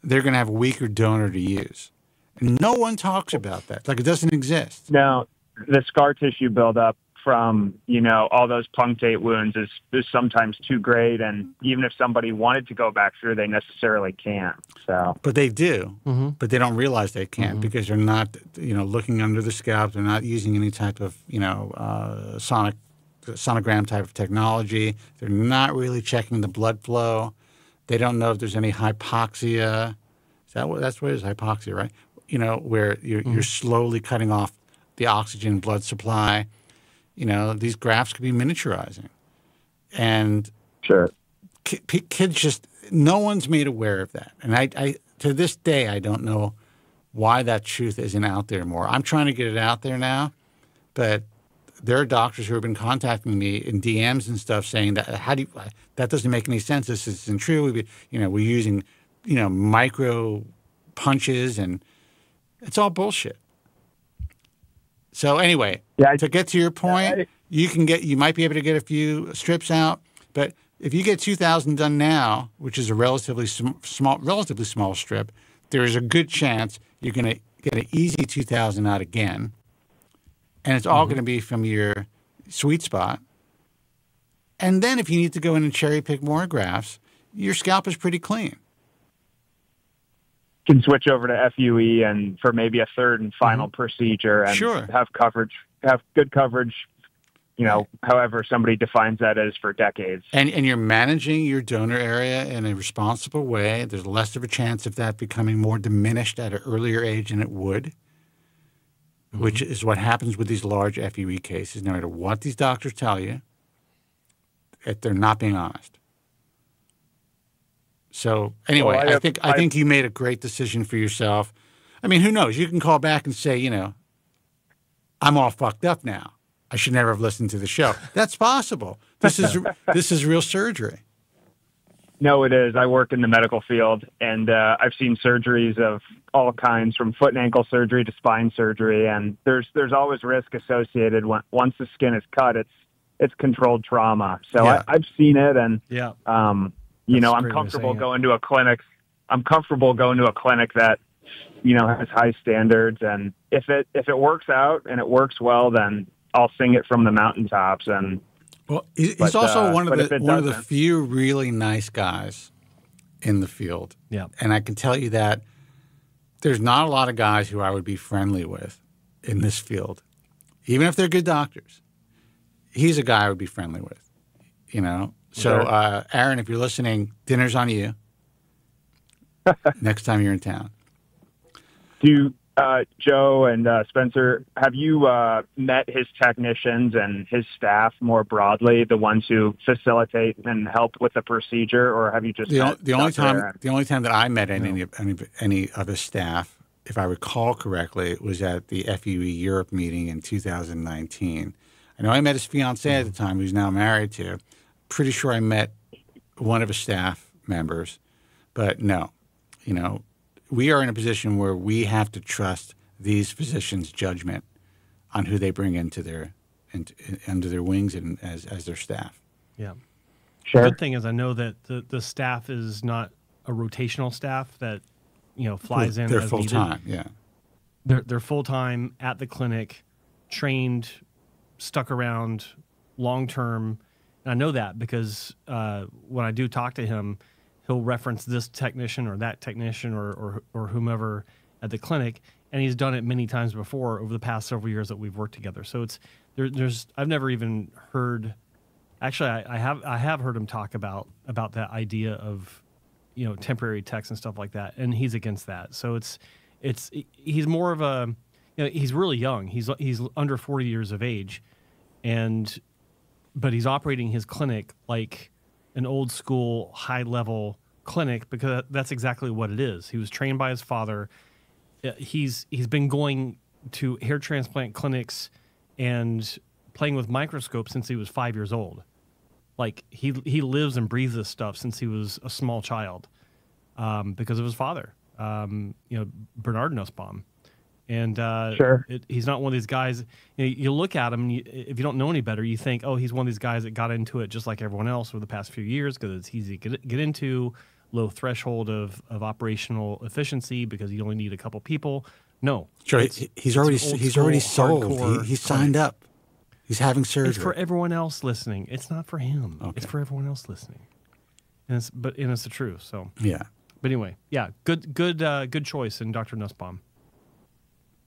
they're going to have a weaker donor to use. And no one talks about that. Like it doesn't exist. Now, the scar tissue buildup from, you know, all those punctate wounds is sometimes too great. And even if somebody wanted to go back through, they necessarily can't. So, but they do. But they don't realize they can't because they're not, you know, looking under the scalp. They're not using any type of, you know, sonogram type of technology. They're not really checking the blood flow. They don't know if there's any hypoxia. That's what it is, hypoxia, right? You know, where you're slowly cutting off the oxygen blood supply. You know, these grafts could be miniaturizing. And sure, kids just, no one's made aware of that. And I to this day, I don't know why that truth isn't out there more. I'm trying to get it out there now, but there are doctors who have been contacting me in DMs and stuff saying that that doesn't make any sense. This isn't true. We're using, you know, micro punches, and it's all bullshit. So anyway, to get to your point, you might be able to get a few strips out, but if you get 2,000 done now, which is a relatively small strip, there is a good chance you're going to get an easy 2,000 out again. And it's all going to be from your sweet spot. And then if you need to go in and cherry pick more grafts, your scalp is pretty clean. Can switch over to FUE and for maybe a third and final procedure and have good coverage, you know, however somebody defines that as, for decades. And you're managing your donor area in a responsible way. There's less of a chance of that becoming more diminished at an earlier age than it would. Which is what happens with these large FUE cases. No matter what these doctors tell you, they're not being honest. So anyway, Well, I think you made a great decision for yourself. I mean, who knows? You can call back and say, I'm all fucked up now. I should never have listened to the show. That's possible. This is real surgery. No, it is. I work in the medical field, and I've seen surgeries of all kinds, from foot and ankle surgery to spine surgery, and there's always risk associated. Once the skin is cut, it's controlled trauma. So Yeah. I've seen it, and Yeah. I'm comfortable going to a clinic. I'm comfortable going to a clinic that has high standards, and if it works out and it works well, then I'll sing it from the mountaintops. And Well, he's also one of the doesn't- few really nice guys in the field. Yeah. And I can tell you that there's not a lot of guys who I would be friendly with in this field, even if they're good doctors. He's a guy I would be friendly with, So, Aaron, if you're listening, dinner's on you next time you're in town. Do Joe and Spencer, have you met his technicians and his staff more broadly, the ones who facilitate and help with the procedure, or have you just The only Aaron? time that I met any of his staff, if I recall correctly, was at the FUE Europe meeting in 2019. I know I met his fiancée at the time, who's now married to. Pretty sure I met one of his staff members, but no, we are in a position where we have to trust these physicians' judgment on who they bring under their wings and as their staff. Yeah. Sure. The good thing is I know that the staff is not a rotational staff that, flies in They're as full needed. time, yeah. They're full-time at the clinic, trained, stuck around, long-term. And I know that because when I do talk to him, he'll reference this technician or that technician or whomever at the clinic, and he's done it many times before over the past several years that we've worked together. So there's I've never even heard. Actually, I have heard him talk about that idea of temporary techs and stuff like that, and he's against that. So he's more of a he's really young. He's under 40 years of age, but he's operating his clinic like an old school, high level clinic because that's exactly what it is. He was trained by his father. He's been going to hair transplant clinics and playing with microscopes since he was 5 years old. Like he lives and breathes this stuff since he was a small child, because of his father, Bernard Nussbaum. And Sure. He's not one of these guys. You look at him, and if you don't know any better, you think, oh, he's one of these guys that got into it just like everyone else over the past few years because it's easy to get into, low threshold of operational efficiency because you only need a couple people. No, Sure, he's already sold. hardcore He's signed up. He's having surgery. It's for everyone else listening. It's not for him. Okay. It's for everyone else listening. And it's the truth. So Yeah. But anyway, yeah, good choice in Dr. Nussbaum.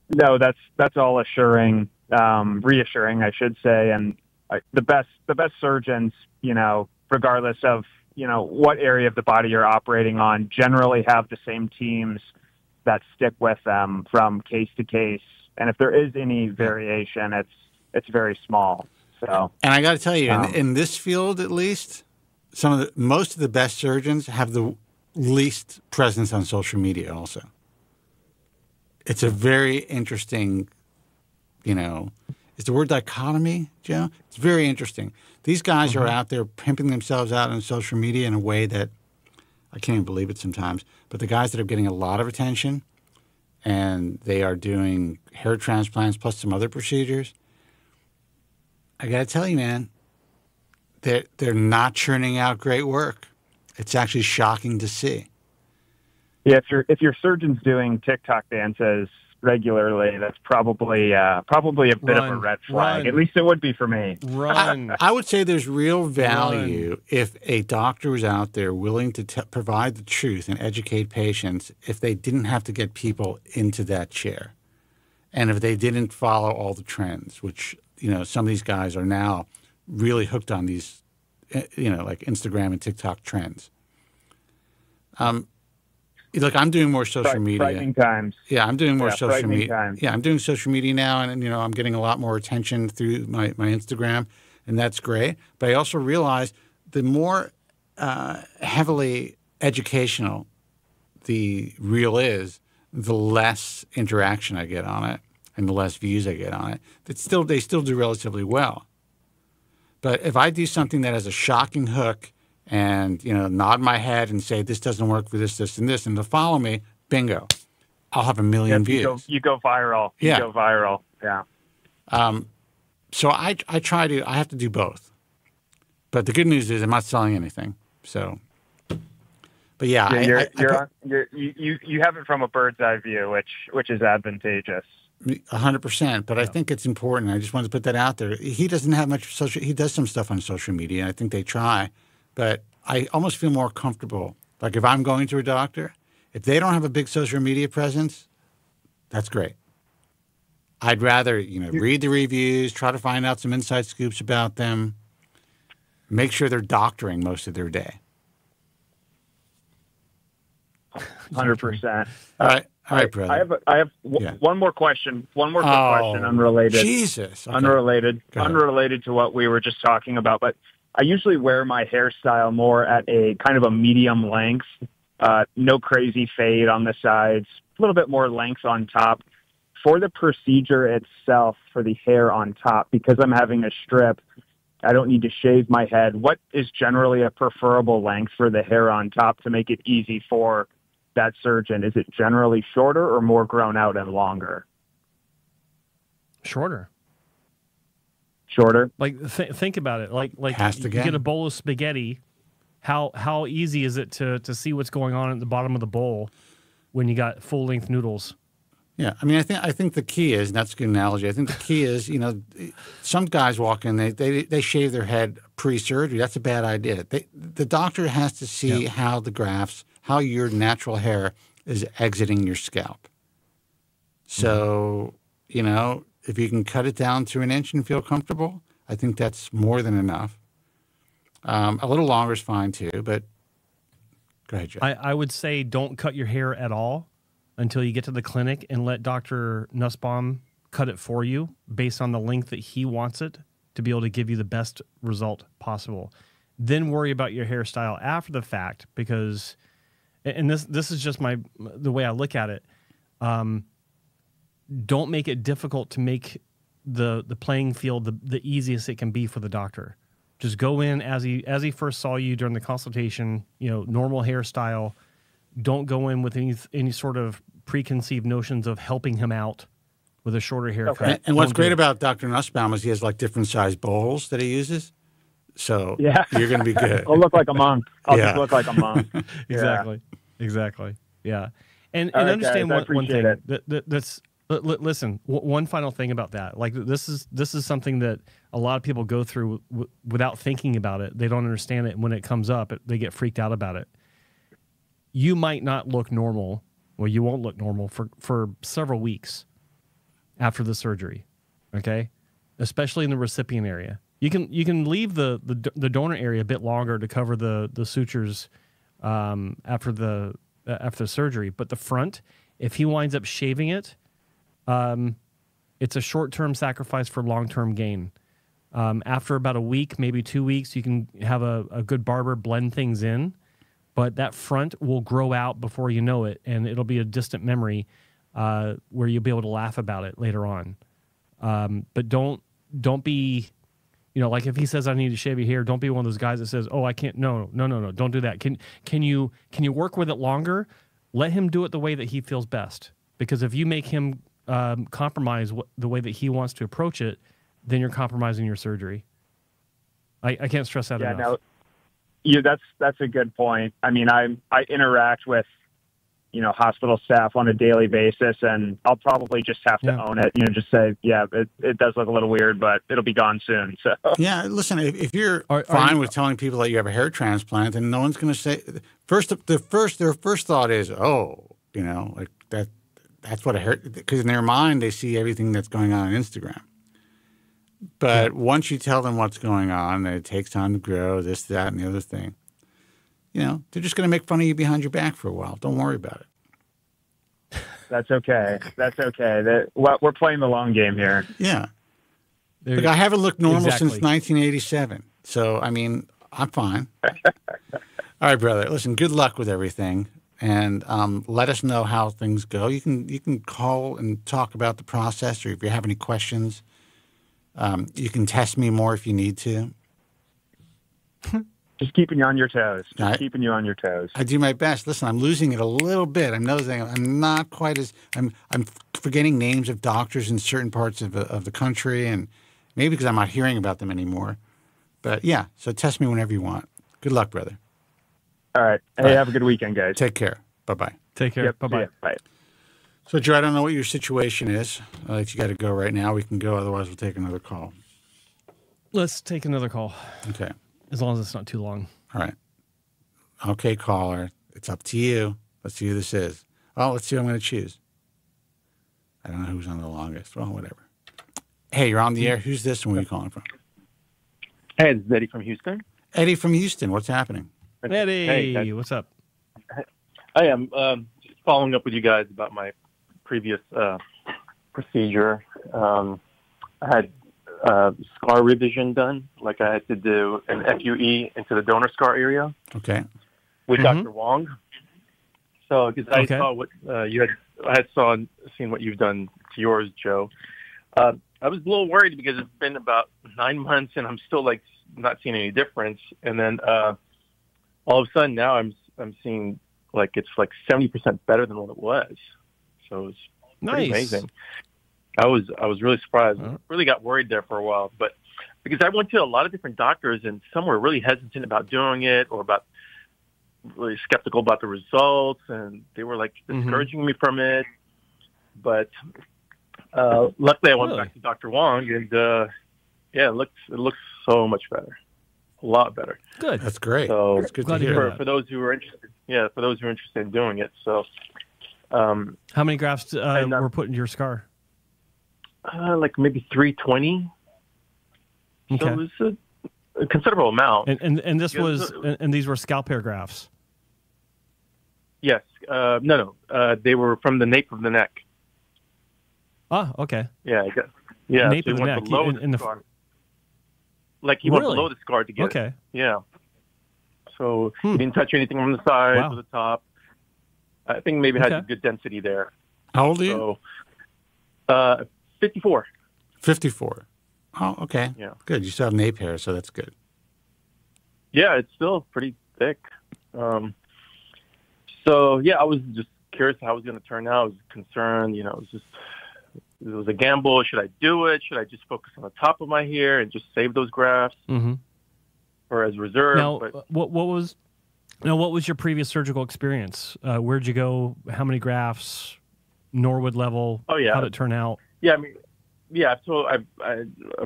No, that's all reassuring, I should say. And the best surgeons, regardless of, what area of the body you're operating on, generally have the same teams that stick with them from case to case. And if there is any variation, it's very small. So, And I got to tell you, in this field at least, most of the best surgeons have the least presence on social media also. It's a very interesting, is the word dichotomy, Joe? It's very interesting. These guys are out there pimping themselves out on social media in a way that I can't even believe it sometimes. But the guys that are getting a lot of attention and they are doing hair transplants plus some other procedures, I got to tell you, man, they're not churning out great work. It's actually shocking to see. Yeah, if your surgeon's doing TikTok dances regularly, that's probably a bit of a red flag. Run. At least it would be for me. Run. I would say there's real value if a doctor was out there willing to provide the truth and educate patients if they didn't have to get people into that chair. And if they didn't follow all the trends, which, some of these guys are now really hooked on these, like Instagram and TikTok trends. Look, I'm doing more social media. Frightening times. Yeah, I'm doing more social media. Times. Yeah, I'm doing social media now, and I'm getting a lot more attention through my Instagram, and that's great. But I also realize the more heavily educational the reel is, the less interaction I get on it and the less views I get on it. They still do relatively well. But if I do something that has a shocking hook and, nod my head and say, this doesn't work for this, this, and this, and to follow me, bingo, I'll have a million views. You go viral. Yeah. You go viral. Yeah. So I have to do both. But the good news is I'm not selling anything. So, but yeah. You have it from a bird's eye view, which is advantageous. 100%, but I think it's important. I just wanted to put that out there. He doesn't have much he does some stuff on social media, and I think they try, but I almost feel more comfortable. Like if I'm going to a doctor, if they don't have a big social media presence, that's great. I'd rather, read the reviews, try to find out some inside scoops about them, make sure they're doctoring most of their day. 100%. All right, brother. I have one more question. One more quick question, unrelated. Jesus. Okay. Unrelated to what we were just talking about. But I usually wear my hairstyle more at a kind of a medium length. No crazy fade on the sides. A little bit more length on top. For the procedure itself, for the hair on top, because I'm having a strip, I don't need to shave my head. What is generally a preferable length for the hair on top to make it easy for that surgeon? Is it generally shorter or more grown out and longer? Shorter. Like think about it. Like you get a bowl of spaghetti. How easy is it to see what's going on at the bottom of the bowl when you got full length noodles? Yeah, I mean, I think the key is, and that's a good analogy. I think the key is, some guys walk in, they shave their head pre-surgery. That's a bad idea. The doctor has to see how your natural hair is exiting your scalp. So, if you can cut it down to an inch and feel comfortable, I think that's more than enough. A little longer is fine too, but go ahead, Jeff. I would say don't cut your hair at all until you get to the clinic and let Dr. Nussbaum cut it for you based on the length that he wants it to be able to give you the best result possible. Then worry about your hairstyle after the fact, because, and this is just the way I look at it, don't make it difficult to make the playing field the easiest it can be for the doctor. Just go in as he first saw you during the consultation, normal hairstyle. Don't go in with any sort of preconceived notions of helping him out with a shorter haircut. Okay. And what's great about Dr. Nussbaum is he has like different size bowls that he uses. So you're going to be good. I'll look like a monk. Just look like a monk. Exactly. Yeah. And understand guys, one thing. Listen, one final thing about that. Like this is something that a lot of people go through without thinking about it. They don't understand it. And when it comes up, they get freaked out about it. You might not look normal. Well, you won't look normal for several weeks after the surgery, okay? Especially in the recipient area. You can leave the donor area a bit longer to cover the sutures after the surgery, but the front, if he winds up shaving it, it's a short-term sacrifice for long-term gain. After about a week, maybe 2 weeks, you can have a good barber blend things in. But that front will grow out before you know it, and it'll be a distant memory where you'll be able to laugh about it later on. But don't be, like if he says I need to shave your hair, don't be one of those guys that says, "Oh, I can't." No, don't do that. Can you work with it longer? Let him do it the way that he feels best. Because if you make him compromise the way that he wants to approach it, then you're compromising your surgery. I can't stress that enough. No. Yeah, that's a good point. I mean, I interact with, hospital staff on a daily basis, and I'll probably just have to own it. Just say, it does look a little weird, but it'll be gone soon. So yeah, listen, if you're fine with telling people that you have a hair transplant, then no one's going to say their first thought is, like that's what a hair, because in their mind they see everything that's going on Instagram. But once you tell them what's going on, that it takes time to grow, this, that, and the other thing, they're just going to make fun of you behind your back for a while. Don't worry about it. That's okay. We're playing the long game here. Yeah. Look, I haven't looked normal since 1987. So, I mean, I'm fine. All right, brother. Listen, good luck with everything, and let us know how things go. You can call and talk about the process, or if you have any questions, you can test me more if you need to. Just keeping you on your toes. Keeping you on your toes. I do my best. Listen, I'm losing it a little bit. I'm noticing I'm not quite as I'm forgetting names of doctors in certain parts of the country, and maybe because I'm not hearing about them anymore. But yeah, so test me whenever you want. Good luck, brother. All right. Hey, have a good weekend, guys. Take care. Bye-bye. Take care. Yep, Bye-bye. Bye. So, Joe, I don't know what your situation is. If you got to go right now, we can go. Otherwise, we'll take another call. Let's take another call. Okay. As long as it's not too long. All right. Okay, caller. It's up to you. Let's see who this is. Oh, let's see who I'm going to choose. I don't know who's on the longest. Well, whatever. Hey, you're on the air. Who's this and where are you calling from? Hey, it's Eddie from Houston. Eddie from Houston. What's happening? Eddie, hey, what's up? I am just following up with you guys about my previous procedure. I had scar revision done. Like I had to do an FUE into the donor scar area. Okay. With Dr. Wong. So, because I saw what I had seen what you've done to yours, Joe. I was a little worried because it's been about 9 months and I'm still like not seeing any difference. And then all of a sudden now I'm seeing like it's like 70% better than what it was. So it's pretty amazing. I was really surprised. Really got worried there for a while, but because I went to a lot of different doctors and some were really hesitant about doing it or about really skeptical about the results, and they were like discouraging me from it. But luckily, I went back to Dr. Wong, and it looks so much better, a lot better. Good, that's great. So that's good to hear. For those who are interested, for those who are interested in doing it. So, how many grafts were put into your scar? Like maybe 320. Okay. So it was a considerable amount. And this was and these were scalp hair grafts. Yes. No. They were from the nape of the neck. Ah, okay. Yeah. Yeah. Nape so of the neck. Like he went below the scar to get it. Yeah. So he didn't touch anything from the side or the top. I think maybe it had good density there. How old are you? So, 54. 54. Oh, okay. Yeah. Good. You still have nape hair, so that's good. Yeah, it's still pretty thick. So, I was just curious how it was going to turn out. I was concerned, it was a gamble. Should I do it? Should I just focus on the top of my hair and just save those grafts or as reserve? Now, what was your previous surgical experience? Where'd you go? How many grafts? Norwood level? Oh, yeah. How'd it turn out? Yeah, I mean, so I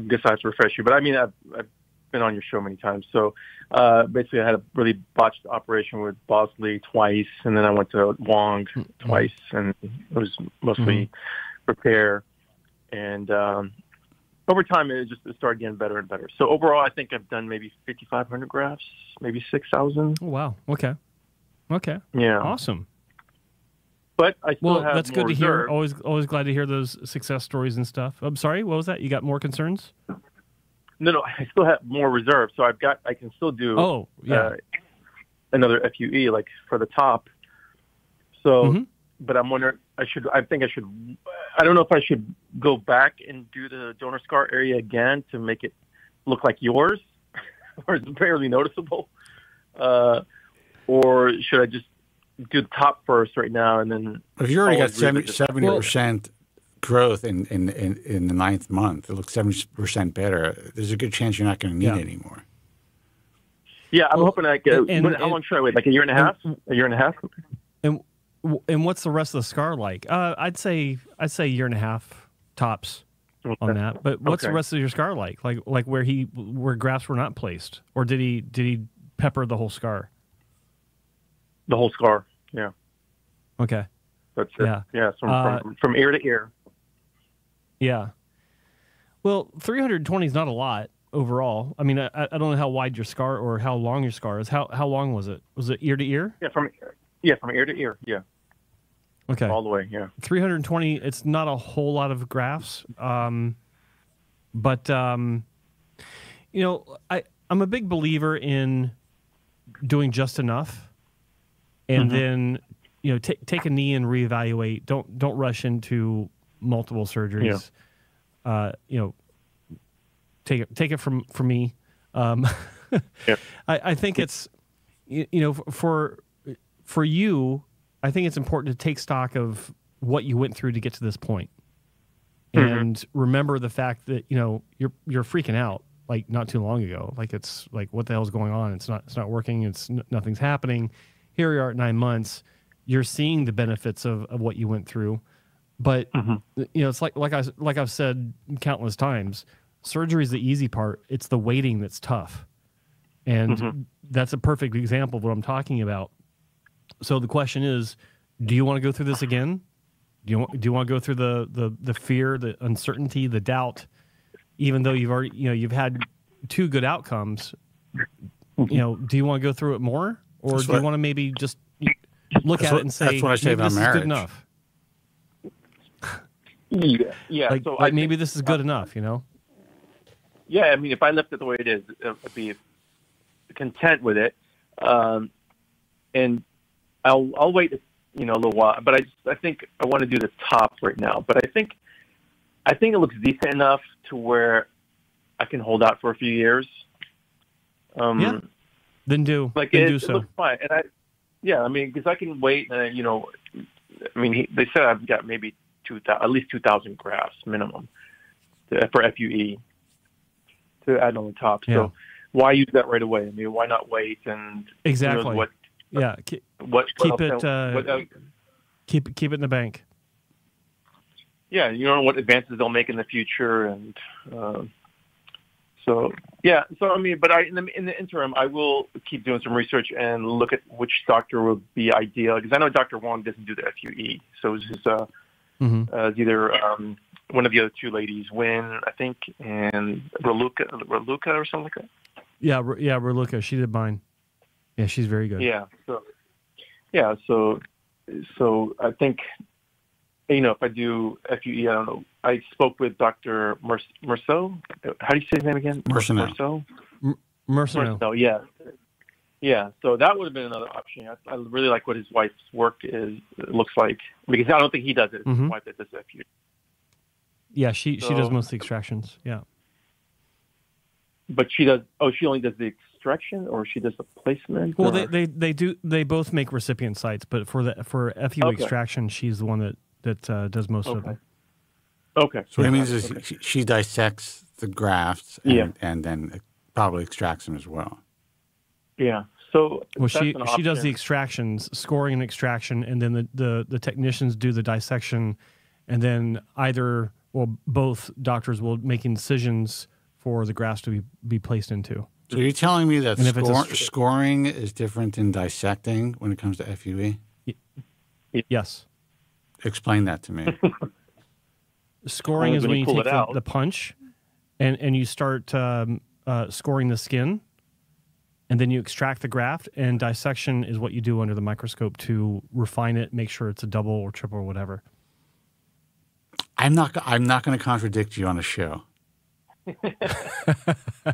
guess I have to refresh you, but I mean, I've been on your show many times. So basically, I had a really botched operation with Bosley twice, and then I went to Wong twice, and it was mostly repair. And over time, it started getting better and better. So overall, I think I've done maybe 5,500 grafts, maybe 6,000. Oh, wow. Okay. Yeah. Awesome. But I still have that's good to reserve. hear. Always glad to hear those success stories and stuff. I'm sorry, what was that? You got more concerns? No, I still have more reserve. So I can still do another FUE like for the top. So, but I'm wondering, I don't know if I should go back and do the donor scar area again to make it look like yours, or it's barely noticeable, or should I just do the top first right now, and then if you already got 70% growth in the 9th month, it looks 70% better. There's a good chance you're not going to need it anymore. Yeah, I'm hoping I get. How long should I wait? Like a year and a half? A year and a half? And what's the rest of the scar like? I'd say a year and a half tops on that. But what's the rest of your scar like? Like where grafts were not placed, or did he pepper the whole scar? The whole scar. Yeah. Okay. That's it. Yeah. From ear to ear. Yeah. Well, 320 is not a lot overall. I mean, I don't know how wide your scar or how long your scar is. How long was it? Was it ear to ear? Yeah, from ear to ear. Yeah. Okay. All the way. Yeah. 320. It's not a whole lot of grafts. But I'm a big believer in doing just enough, and then take a knee and reevaluate. Don't rush into multiple surgeries. Take it from me. I think it's for you. I think it's important to take stock of what you went through to get to this point, and remember the fact that you're freaking out like not too long ago. Like it's like, what the hell's going on? It's not working. Nothing's happening. Here we are at 9 months. You're seeing the benefits of what you went through, but it's like I've said countless times. Surgery is the easy part. It's the waiting that's tough, and that's a perfect example of what I'm talking about. So the question is, do you want to go through this again? Do you want to go through the fear, the uncertainty, the doubt, even though you've already you've had 2 good outcomes? Do you want to go through it more, or do you want to maybe just look at it and say, that's what I say about this marriage. is good enough? Yeah. Like, so like maybe this is good enough, Yeah, I mean, if I left it the way it is, I'd be content with it, and I'll wait, a little while. But I think I want to do the top right now. But I think it looks decent enough to where I can hold out for a few years. Then do like then it, do it so. looks fine, and because I can wait. And they said I've got maybe at least 2,000 grafts minimum for FUE to add on the top. Yeah. So why use that right away? I mean, why not wait and Exactly. Keep it in the bank. Yeah, what advances they'll make in the future, and So I mean, but in the interim, I will keep doing some research and look at which doctor would be ideal, because I know Dr. Wong doesn't do the FUE, so it's just it's either one of the other 2 ladies, Wynn, I think, and Raluca or something like that. Yeah, Raluca, she did mine. Yeah, she's very good. So I think, if I do FUE, I don't know. I spoke with Dr. Merceau. How do you say his name again? Merceau. Yeah. Yeah, so that would have been another option. I really like what his wife's work looks like, because I don't think he does it. It's his wife that does FUE. Yeah, she does most of the extractions. Yeah. But she does. Oh, she only does the extraction, or she does the placement. Well, they do. They both make recipient sites, but for FUE extraction, she's the one that does most of them. Okay. So what it means is she dissects the grafts and then probably extracts them as well. Yeah. So she does the extractions, scoring and extraction, and then the technicians do the dissection, and then both doctors will make incisions for the grafts to be placed into. So you're telling me that scoring is different than dissecting when it comes to FUE? Yes. Explain that to me. Scoring is when you take the punch and you start scoring the skin, and then you extract the graft, and dissection is what you do under the microscope to refine it, make sure it's a double or triple or whatever. I'm not going to contradict you on a show.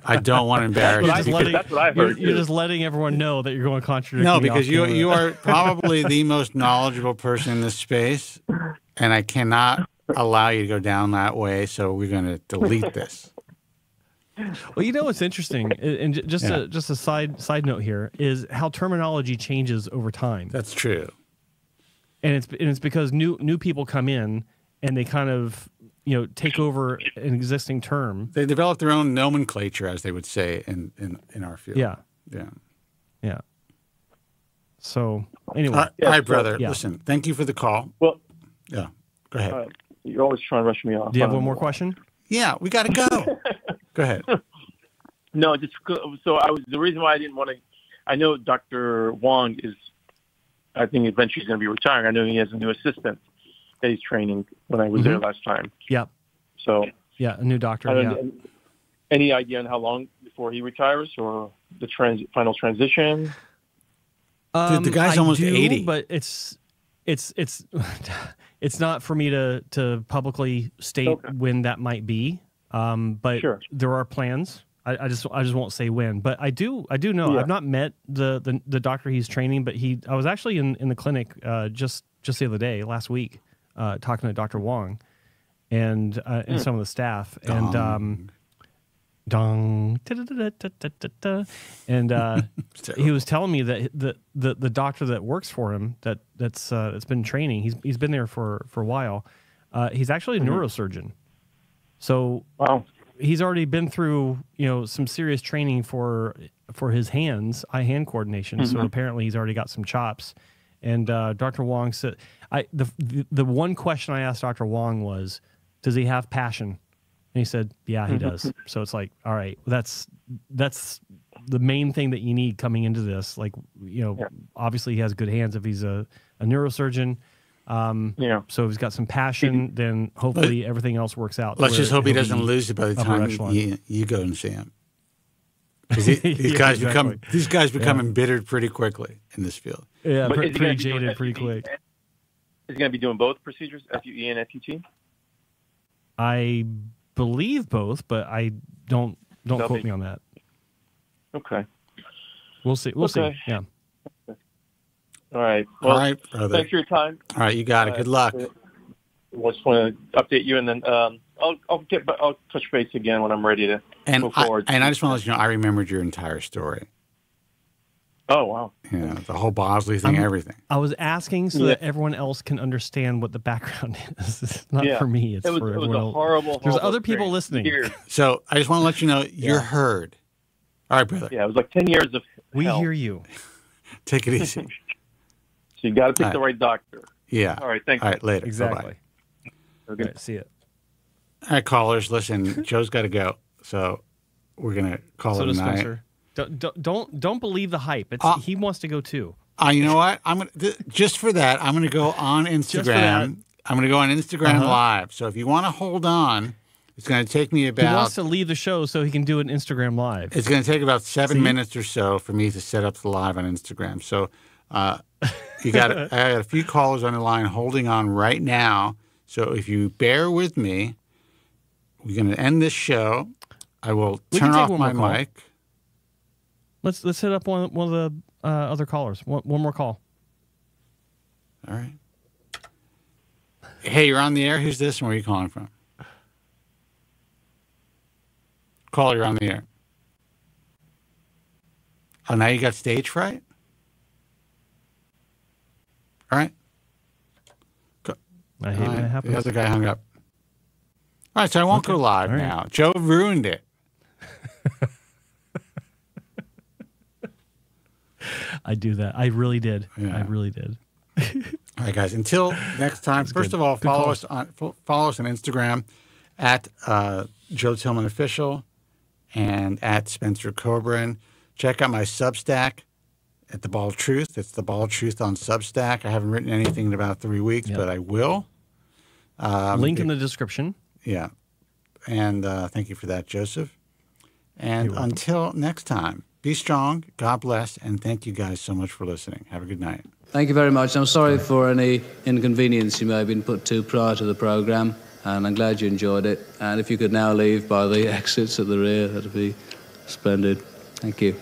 I don't want to embarrass you. That's what I heard. You're just letting everyone know that you're going to contradict me. No, because you are probably the most knowledgeable person in this space, and I cannot allow you to go down that way, so we're going to delete this. Well, what's interesting, and just a side note here, is how terminology changes over time. That's true. And it's because new people come in and they kind of take over an existing term. They develop their own nomenclature, as they would say in our field. Yeah. So anyway, all right, brother. Listen, thank you for the call. Well, go ahead. You're always trying to rush me off. Do you have one more question? Yeah, we got to go. Go ahead. No, the reason why I didn't want to. I know Dr. Wong I think eventually he's going to be retiring. I know he has a new assistant that he's training when I was there last time. Yeah. So. Yeah, a new doctor. Any idea on how long before he retires, or the final transition? The guy's almost 80, but it's not for me to publicly state when that might be. But there are plans. I just won't say when, but I do know. Yeah. I've not met the doctor he's training, but I was actually in the clinic just the other day, last week, talking to Dr. Wong and some of the staff, and and he was telling me that the doctor that works for him that's been training, he's been there for a while. He's actually a neurosurgeon, so Wow. he's already been through some serious training for his eye-hand coordination. So apparently he's already got some chops. And Dr. Wong said, the one question I asked Dr. Wong was, does he have passion? And he said, yeah, he does. So it's like, all right, that's the main thing that you need coming into this. Like, obviously he has good hands if he's a neurosurgeon. So if he's got some passion, then hopefully everything else works out. Let's just hope he doesn't lose it by the time you go and see him. Because these guys become embittered pretty quickly in this field. Yeah, pretty jaded pretty quick. Is he going to be doing both procedures, FUE and FUT? I believe both, but I don't quote me on that. Okay. We'll see. We'll see. Yeah. All right. Well, all right, brother. Thanks for your time. All right, you got it. Good luck. I just want to update you, and then I'll touch base again when I'm ready to move forward. And I just want to let you know, I remembered your entire story. Oh, wow. Yeah, the whole Bosley thing, everything. I was asking so that everyone else can understand what the background is. It's not for me. It's for everyone else. It was a horrible There's other people listening. So I just want to let you know, you're heard. All right, brother. Yeah, it was like 10 years of We hell. hear you. Take it easy. So you got to pick the right doctor. Yeah. All right, thanks. All right, later. Exactly. Bye-bye. Okay. Right, see it. All right, callers, listen, Joe's got to go. So we're going to call it a night. Spencer. Don't believe the hype. He wants to go too. You know what? Just for that, I'm going to go on Instagram. I'm going to go on Instagram Live. So if you want to hold on, it's going to take me about... He wants to leave the show so he can do an Instagram Live. It's going to take about 7 minutes or so for me to set up the live on Instagram. So I got a few callers on the line holding on right now. So if you bear with me, we're going to end this show. I will turn off my mic. Let's hit up one of the other callers. One more call. All right. Hey, you're on the air. Who's this and where are you calling from? Caller, you're on the air. Oh, now you got stage fright? All right. I hate when it happens. The other guy hung up. All right, so I won't go live now. Joe ruined it. I do that. I really did. Yeah. I really did. All right, guys. Until next time. First of all, follow us on Instagram at Joe Tillman Official and at Spencer Kobren. Check out my Substack at The Bald Truth. It's The Bald Truth on Substack. I haven't written anything in about 3 weeks, but I will. Link in the description. Yeah. And thank you for that, Joseph. And until next time, be strong, God bless, and thank you guys so much for listening. Have a good night. Thank you very much. I'm sorry for any inconvenience you may have been put to prior to the programme, and I'm glad you enjoyed it. And if you could now leave by the exits at the rear, that'd be splendid. Thank you.